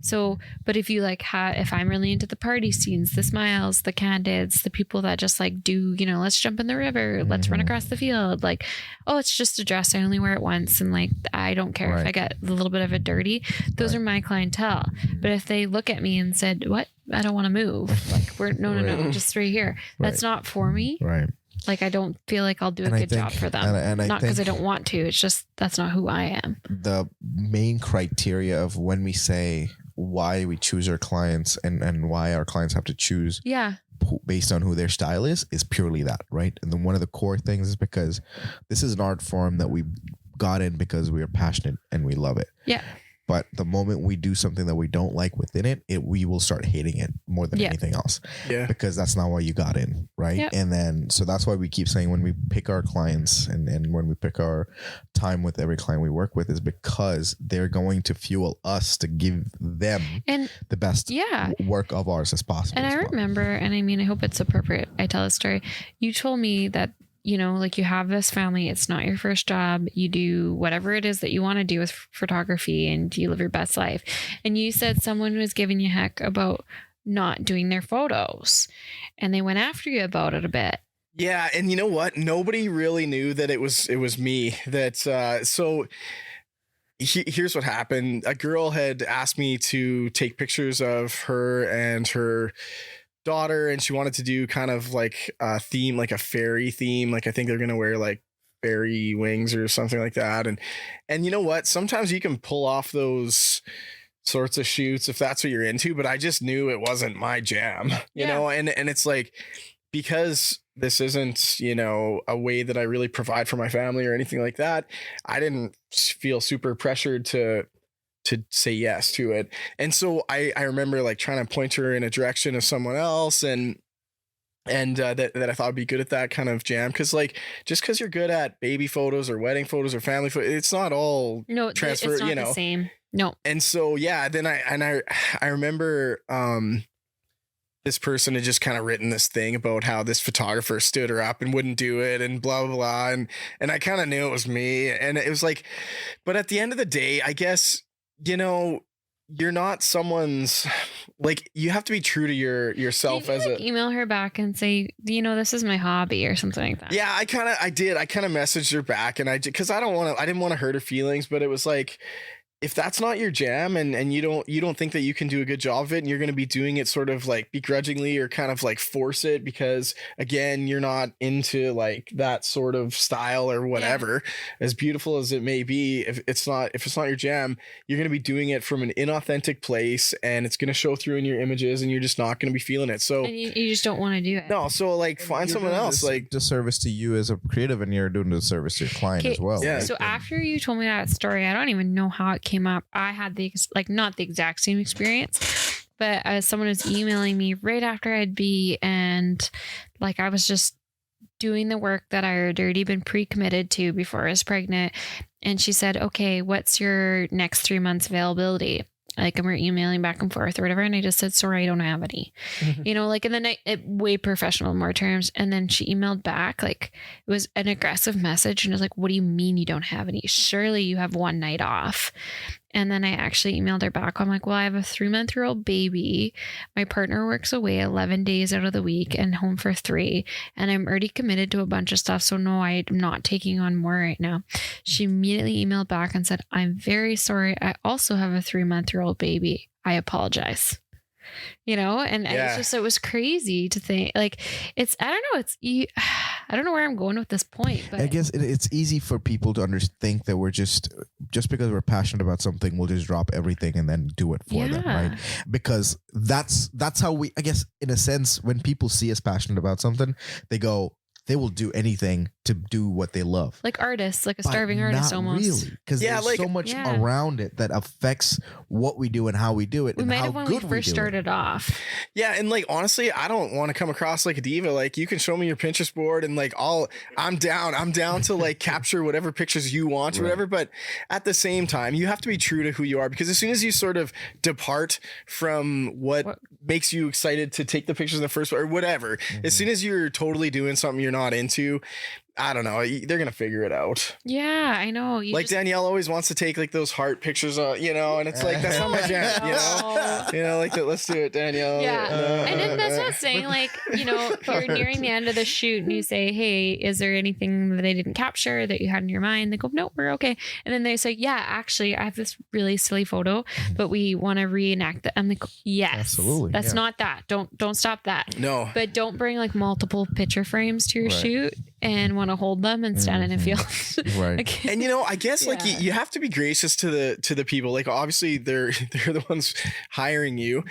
So, but if you if I'm really into the party scenes, the smiles, the candids, the people that just like do, let's jump in the river, let's run across the field. Like, oh, it's just a dress. I only wear it once. And like, I don't care if I get a little bit of it dirty. Those are my clientele. But if they look at me and said, what? I don't want to move. Like we're no, just right here. That's not for me. Right. Like I don't feel like I'll do a good job for them. And not because I don't want to. It's just that's not who I am. The main criteria of when we say why we choose our clients and why our clients have to choose based on who their style is purely that, right? And then one of the core things is because this is an art form that we got in because we are passionate and we love it. Yeah. But the moment we do something that we don't like within it, we will start hating it more than anything else. Yeah. Because that's not why you got in, right? Yep. And then, so that's why we keep saying when we pick our clients and when we pick our time with every client we work with is because they're going to fuel us to give them the best work of ours as possible. And I remember, and I mean, I hope it's appropriate I tell a story. You told me that like you have this family, it's not your first job. You do whatever it is that you want to do with photography and you live your best life. And you said someone was giving you heck about not doing their photos and they went after you about it a bit. Yeah. And you know what? Nobody really knew that it was me that, so here's what happened. A girl had asked me to take pictures of her and her daughter, and she wanted to do kind of like a theme, like a fairy theme. Like I think they're gonna wear like fairy wings or something like that. And you know what? Sometimes you can pull off those sorts of shoots if that's what you're into, but I just knew it wasn't my jam, you know, and it's like, because this isn't, a way that I really provide for my family or anything like that, I didn't feel super pressured to say yes to it. And so I remember like trying to point her in a direction of someone else. And and that I thought would be good at that kind of jam. Because like, just because you're good at baby photos or wedding photos or family photos, it's not all transfer. It's not the same. No. And so then I remember this person had just kind of written this thing about how this photographer stood her up and wouldn't do it and blah blah blah, and I kind of knew it was me, and it was like, but at the end of the day, I guess, you know, you're not someone's, like, you have to be true to yourself. As a email her back and say, you know, this is my hobby or something like that. Yeah, I kind of messaged her back, and I didn't want to hurt her feelings, but it was like, if that's not your jam and you don't think that you can do a good job of it, and you're going to be doing it sort of like begrudgingly or kind of like force it because, again, you're not into like that sort of style or whatever, as beautiful as it may be, if it's not your jam, you're going to be doing it from an inauthentic place, and it's going to show through in your images, and you're just not going to be feeling it. So and you just don't want to do it. No, so like find someone else. Like, disservice to you as a creative, and you're doing disservice to your client as well. Yeah. Right? So after you told me that story, I don't even know how it came up. I had not the exact same experience, but as someone was emailing me right after I'd be, and like I was just doing the work that I had already been pre-committed to before I was pregnant, and she said, "Okay, what's your next 3 months availability?" Like, and we're emailing back and forth or whatever, and I just said, "Sorry, I don't have any." You know, like, and then way professional in more terms. And then she emailed back, like, it was an aggressive message, and it was like, "What do you mean you don't have any? Surely you have one night off." And then I actually emailed her back. I'm like, "Well, I have a 3-month-old baby. My partner works away 11 days out of the week and home for 3. And I'm already committed to a bunch of stuff. So no, I'm not taking on more right now." She immediately emailed back and said, "I'm very sorry. I also have a 3-month-old baby. I apologize." You know, and it was crazy to think, like, I don't know where I'm going with this point, but I guess it's easy for people to think that we're just because we're passionate about something, we'll just drop everything and then do it for them, right? Because that's how we, I guess, in a sense, when people see us passionate about something, they will do anything to do what they love. Like artists, like a starving artist almost. Really, because there's so much around it that affects what we do and how we do it. We might have when we first started off. Yeah, and like, honestly, I don't want to come across like a diva. Like, you can show me your Pinterest board, and like, I'm down to like capture whatever pictures you want or whatever. But at the same time, you have to be true to who you are, because as soon as you sort of depart from what makes you excited to take the pictures in the first place or whatever, as soon as you're totally doing something you're not into, I don't know, they're gonna figure it out. Yeah, I know. Danielle always wants to take like those heart pictures, you know, and it's like, that's not my jam, you know, like that. Let's do it, Danielle. Yeah, and then that's not saying, like, you know, you're nearing the end of the shoot and you say, "Hey, is there anything that I didn't capture that you had in your mind?" They go, "No, we're okay." And then they say, "Yeah, actually, I have this really silly photo, but we want to reenact that." I'm like, "Yes, absolutely. That's not that. Don't stop that. No, but don't bring like multiple picture frames to your shoot and want to hold them and stand in a field." Right. Like, and you know, I guess like you have to be gracious to the people. Like, obviously they're the ones hiring you,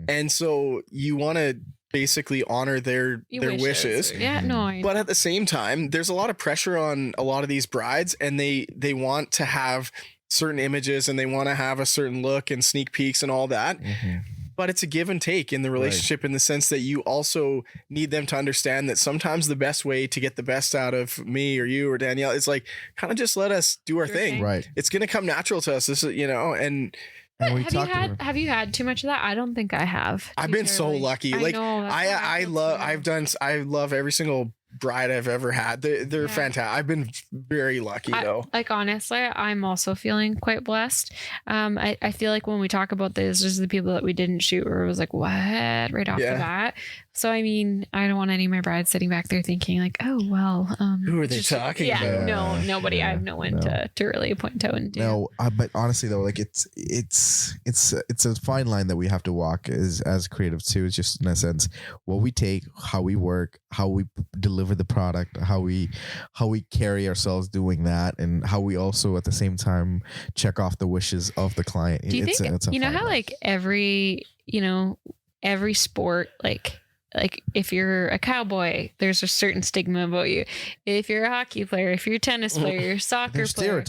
and so you want to basically honor their wishes. Yeah, no. But at the same time, there's a lot of pressure on a lot of these brides, and they want to have certain images, and they want to have a certain look and sneak peeks and all that. But it's a give and take in the relationship, in the sense that you also need them to understand that sometimes the best way to get the best out of me or you or Danielle is like, kind of just let us do our thing. Right. It's going to come natural to us. This is, you know, and have you had too much of that? I don't think I have. I've been so lucky. Like, I love every single bride I've ever had. They're fantastic. I've been very lucky though. Like, honestly, I'm also feeling quite blessed. I feel like when we talk about this, just the people that we didn't shoot, where it was like, what, right off the bat. So, I mean, I don't want any of my brides sitting back there thinking like, "Oh, well, who are they talking about?" Yeah, no, nobody. I have no one to really point out and do. No, but honestly though, like, it's a fine line that we have to walk as creatives too. It's just, in a sense, what we take, how we work, how we deliver the product, how we carry ourselves doing that, and how we also at the same time check off the wishes of the client. Do you think, you know how like every sport, like if you're a cowboy, there's a certain stigma about you. If you're a hockey player, if you're a tennis player, you're a soccer player,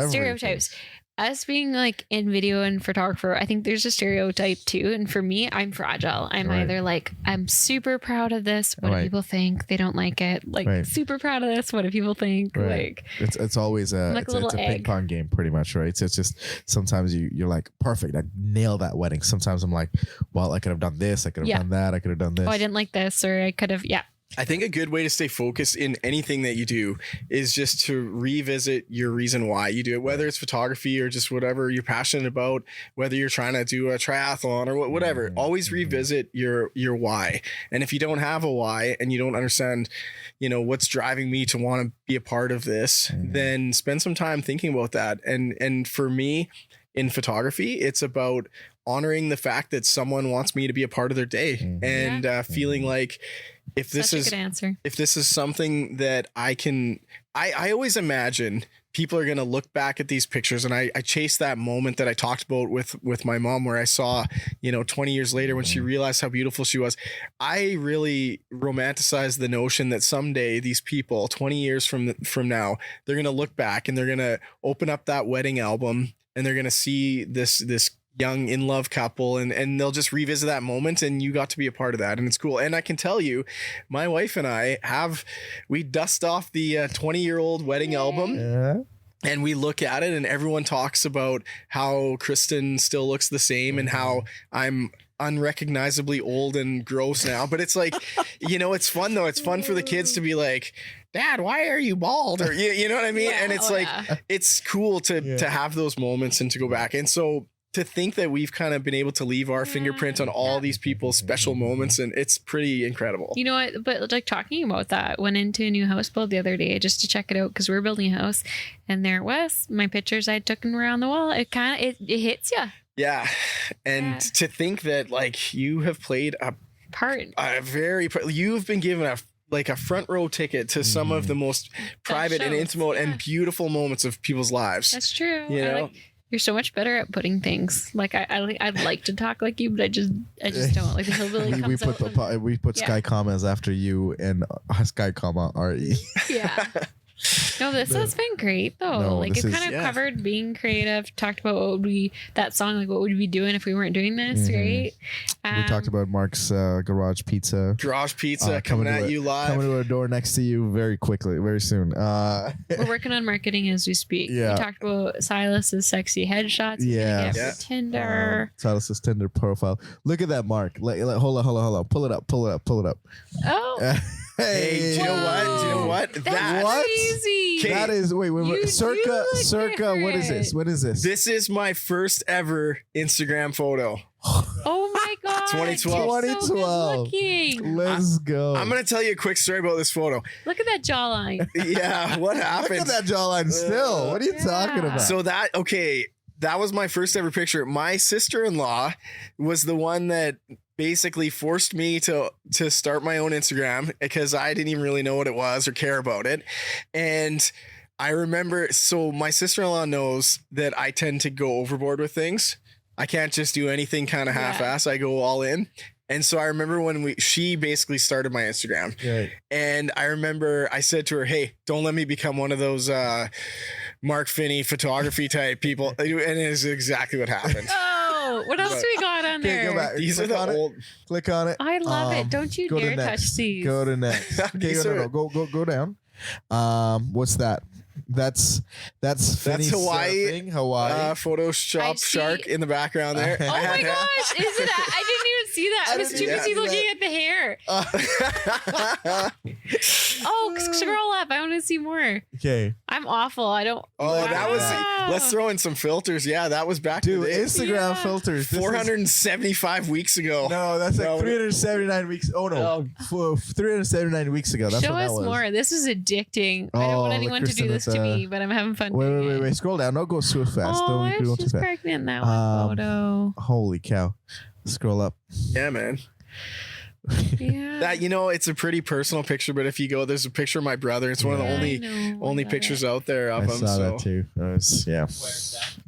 stereotypes. us being like in video and photographer, I think there's a stereotype too. And for me, I'm fragile. I'm either like, I'm super proud of this. What do people think? They don't like it. Like super proud of this. What do people think? Like it's always like it's a ping pong game pretty much, right? So it's just sometimes you're like, perfect, I nailed that wedding. Sometimes I'm like, well, I could have done this. I could have done that. I could have done this. Oh, I didn't like this, or I could have, I think a good way to stay focused in anything that you do is just to revisit your reason why you do it, whether it's photography or just whatever you're passionate about, whether you're trying to do a triathlon or whatever. Always revisit your why. And if you don't have a why and you don't understand, what's driving me to want to be a part of this, then spend some time thinking about that. And for me in photography, it's about honoring the fact that someone wants me to be a part of their day and feeling like if this is something that I always imagine people are going to look back at these pictures, and I chase that moment that I talked about with my mom, where I saw, 20 years later when she realized how beautiful she was. I really romanticize the notion that someday these people 20 years from now, they're going to look back and they're going to open up that wedding album and they're going to see this young in love couple and they'll just revisit that moment, and you got to be a part of that, and it's cool. And I can tell you, my wife and I we dust off the 20-year-old wedding album and we look at it, and everyone talks about how Kristen still looks the same and how I'm unrecognizably old and gross now. But it's like, it's fun though. It's fun for the kids to be like, Dad, why are you bald? Or you know what I mean? And it's it's cool to have those moments and to go back. And so to think that we've kind of been able to leave our fingerprint on all these people's special moments, and it's pretty incredible. You know what? But like talking about that, went into a new house build the other day just to check it out because we're building a house, and there it was, my pictures I took and were on the wall. It kind of it hits you. Yeah, and to think that like you have played a part, you've been given a front row ticket to some of the most private and intimate and beautiful moments of people's lives. That's true. You're so much better at putting things. Like I'd like to talk like you, but I just don't. Like the hillbilly comes out. We put Sky Commas after you and Sky Comma RE. Yeah. No, this has been great though. No, like it kind of covered being creative. Talked about what would we what would we be doing if we weren't doing this, right? We talked about Mark's garage pizza. Garage pizza coming at you live. Coming to a door next to you very soon. We're working on marketing as we speak. Yeah. We talked about Silas's sexy headshots. Yeah. For Tinder. Silas's Tinder profile. Look at that, Mark. Hold on. Pull it up. Oh. Hey, do you know what? That's easy. That is wait. Circa. What is this? This is my first ever Instagram photo. Oh my god! 2012. So let's go. I'm gonna tell you a quick story about this photo. Look at that jawline. Yeah, what happened? Look at that jawline still. What are you talking about? So that was my first ever picture. My sister-in-law was the one that basically forced me to start my own Instagram because I didn't even really know what it was or care about it. And I remember, so my sister-in-law knows that I tend to go overboard with things. I can't just do anything kind of half-ass. I go all in. And so I remember when she basically started my Instagram. Right. And I remember I said to her, hey, don't let me become one of those Mark Phinney photography type people. And it is exactly what happened. Oh, what else do we got on there? Go back. These are the old. Click on it. I love it. Don't you dare touch these. Go to next. Okay, go down. What's that? That's Hawaii. Hawaii. Photoshop shark in the background there. Oh my gosh! Is it? I didn't even see that. I was too busy looking at the hair. Oh, scroll up. I want to see more. Okay. I'm awful. I don't. Oh, wow. That was. Let's throw in some filters. Yeah, that was back. Dude, Instagram filters. 475 weeks ago. No, that's like 379 weeks. Oh no, 379 weeks ago. That's Show us more. This is addicting. I don't want anyone to do this to me, but I'm having fun. Wait. Scroll down. Don't go so fast. Oh, I was just pregnant in that one photo. Holy cow. Scroll up. Yeah, man. Yeah. That it's a pretty personal picture, but if you go, there's a picture of my brother. It's one of the only pictures out there of him. I saw that too.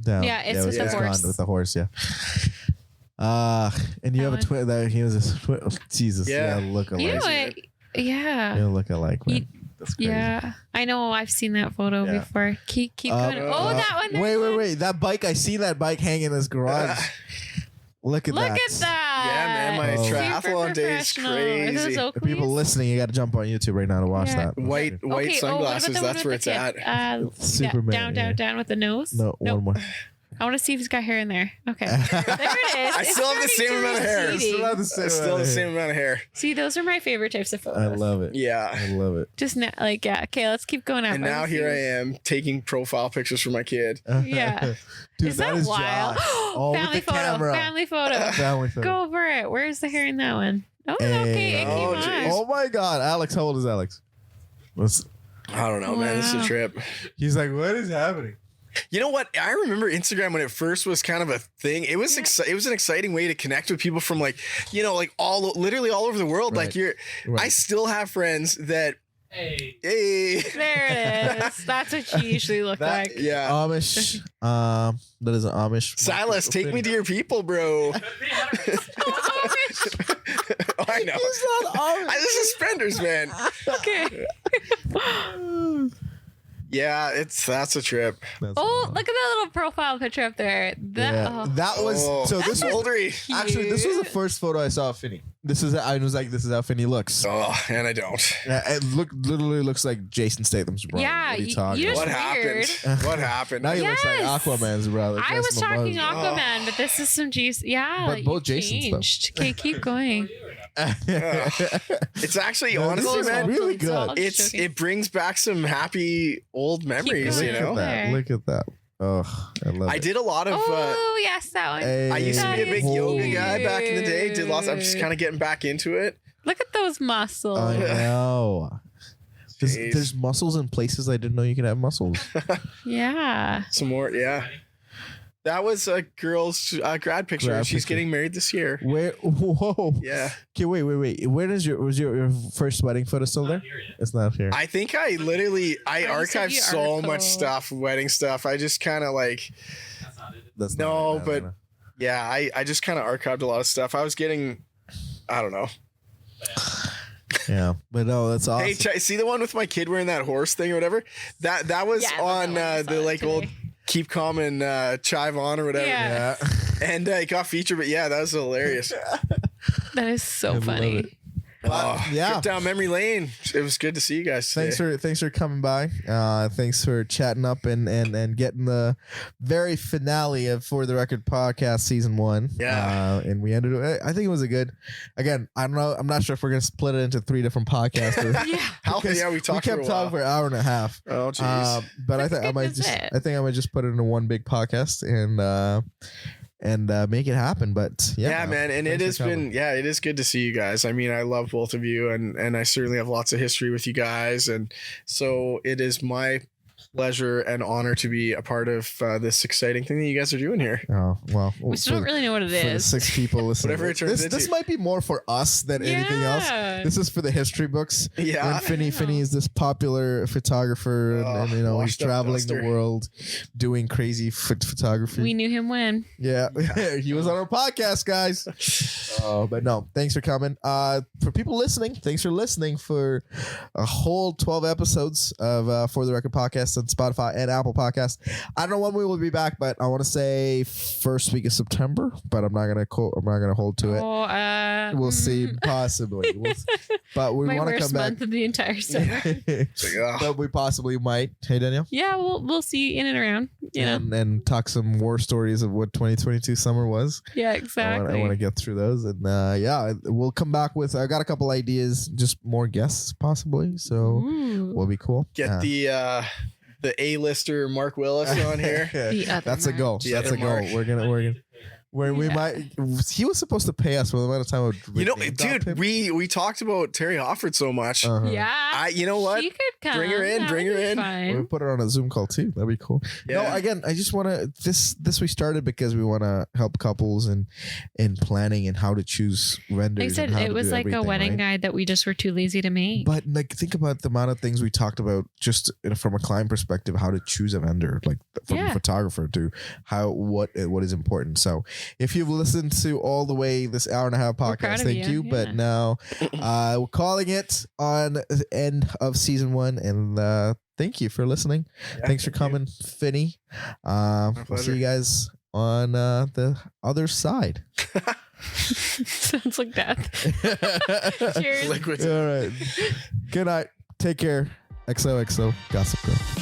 Down. Yeah, it's with the horse. With the horse, yeah. And you have a twin. He was a twin. Jesus. Yeah. Look alike. Yeah. You look alike, man. That's crazy. Yeah, I know. I've seen that photo Yeah. before. Keep going. That one. Wait. That bike. I seen that bike hanging in his garage. Look at Look that. at that. Yeah, man, my Oh. triathlon day is Super professional. Are those crazy. Oakleys? For people listening, you got to jump on YouTube right now to watch Yeah. that. White Okay, sunglasses. what about That's the where one it's with at. the kid? Superman. Down with the nose. No, Nope. one more. I want to see if he's got hair in there. Okay, there it is. I It's still have the starting same to amount of hair. recede. Still the same amount of hair. See, those are my favorite types of I photos. love it. Yeah. I love it. Just now, like, yeah. Okay, let's keep going up. And now here I am taking profile pictures for my kid. Yeah. Dude, Is that wild? Josh. Oh, Family with the photo. camera. Family photo. Family photo. Go over it. Where's the hair in that one? Oh, Hey. okay. It came Oh, on. geez. Oh my God, Alex! How old is Alex? I don't know, man. This is a Wow. trip. He's like, what is happening? You know what? I remember Instagram when it first was kind of a thing. It was it was an exciting way to connect with people from like, like literally all over the world. Right. Like I still have friends that Hey. hey. There it is. That's what you usually look That- like. Yeah. Amish. That is an Amish. Silas, take me to your people, bro. Could be 100%. Oh, I know. He's not Amish. This is suspenders, man. Okay. Yeah, that's a trip. That's Oh, wild. look at that little profile picture up there. That, Yeah. That was Oh, so. This was Moldery. actually this was the first photo I saw of Phinney. This is I was like, this is how Phinney looks. Oh, and I don't. It literally looks like Jason Statham's brother. Yeah, what are you you talking just- What about? weird. happened? What happened? Now he looks like Yes. Aquaman's brother. I was Jason talking Momoa. Aquaman, but this is some Jason. Yeah, But both you Jasons, though. changed. Okay, keep going. It's actually No, this honestly, is man. really It's all good. just joking. It brings back some happy old memories, going. you Look know. at that. Okay. Look at that. Oh, I love I it. did a lot of. Oh yes, that one. Hey. I used to be a big That is yoga cute. guy back in the day. Did lots. I'm just kind of getting back into it. Look at those muscles. I know. Jeez. There's muscles in places I didn't know you could have muscles. Yeah. Some more, yeah. That was a girl's grad picture. Grad She's picture. getting married this year. Where? Whoa. Yeah, Okay, wait. Where was your first wedding photo still there? Not here yet. It's not here. I think I I just archived sent so you much article. stuff, wedding stuff. I just kind of like, That's not it. That's No, not but- yeah, I just kind of archived a lot of stuff. I was getting, I don't know. yeah, but no, that's awesome. Hey, see the one with my kid wearing that horse thing or whatever? That was Yeah, I love on that one. I the saw it like old today. Keep Calm and Chive On or whatever. Yeah. yeah. And it got featured, but yeah, that was hilarious. That is so love funny. it. Oh, yeah. trip down memory lane. It was good to see you guys today. Thanks for coming by. Thanks for chatting up and getting the very finale of For the Record podcast season 1. Yeah. And we ended it. I think it was a good. Again, I don't know. I'm not sure if we're gonna split it into 3 different podcasts. Yeah. because Yeah, we talked for a kept while. talking for an hour and a half. Oh, jeez. But I That's think I good, might that's just it. I think I might just put it into one big podcast and make it happen. But yeah, man. And it thanks has for coming. been, it is good to see you guys. I mean, I love both of you and I certainly have lots of history with you guys. And so it is my pleasure and honor to be a part of this exciting thing that you guys are doing here. Oh well, We still don't really know what it for the is. 6 people listening. Whatever it turns this into. might be more for us than anything else. Yeah. This is for the history books. Yeah. And Phinney is this popular photographer, and he's washed up traveling duster. the world doing crazy photography. We knew him when. Yeah, he was on our podcast, guys. But no, thanks for coming. For people listening, thanks for listening for a whole 12 episodes of For the Record podcast on Spotify and Apple Podcast. I don't know when we will be back, but I want to say first week of September. But I'm not gonna hold to it. Oh, We'll see, possibly. But we My want to worst come back. month of the entire summer. Ugh. But we possibly might. Hey, Danielle. Yeah, we'll see in and around. You know. And talk some war stories of what 2022 summer was. Yeah, I exactly. want to get through those, and we'll come back with. I got a couple ideas, just more guests possibly. So Ooh. will be cool. Get the A-lister Mark Willis on here. The other That's a Mark. goal. The That's other a goal. Mark. We're gonna. Where we Yeah. might, he was supposed to pay us for the amount of time. You know, dude, we talked about Terry Hofford so much. Yeah. You know what? She could come. Bring her in, That bring would her be in. fine. We'll put it on a Zoom call too. That'd be cool. Yeah. No, again, I just want to this we started because we want to help couples in planning and how to choose vendors. Like I said, and how it to was do like a everything, wedding right? guide that we just were too lazy to make. But like, think about the amount of things we talked about just from a client perspective, how to choose a vendor, like from Yeah. a photographer to what is important. So if you've listened to all the way this hour and a half We're proud podcast, of thank you. you, But yeah. now we're calling it on the end of season 1. And thank you for listening. Yeah, Thanks for thank you. coming, Finney. We'll see pleasure. you guys on the other side. Sounds like death. Cheers. Liquids. All right. Good night. Take care. XOXO Gossip Girl.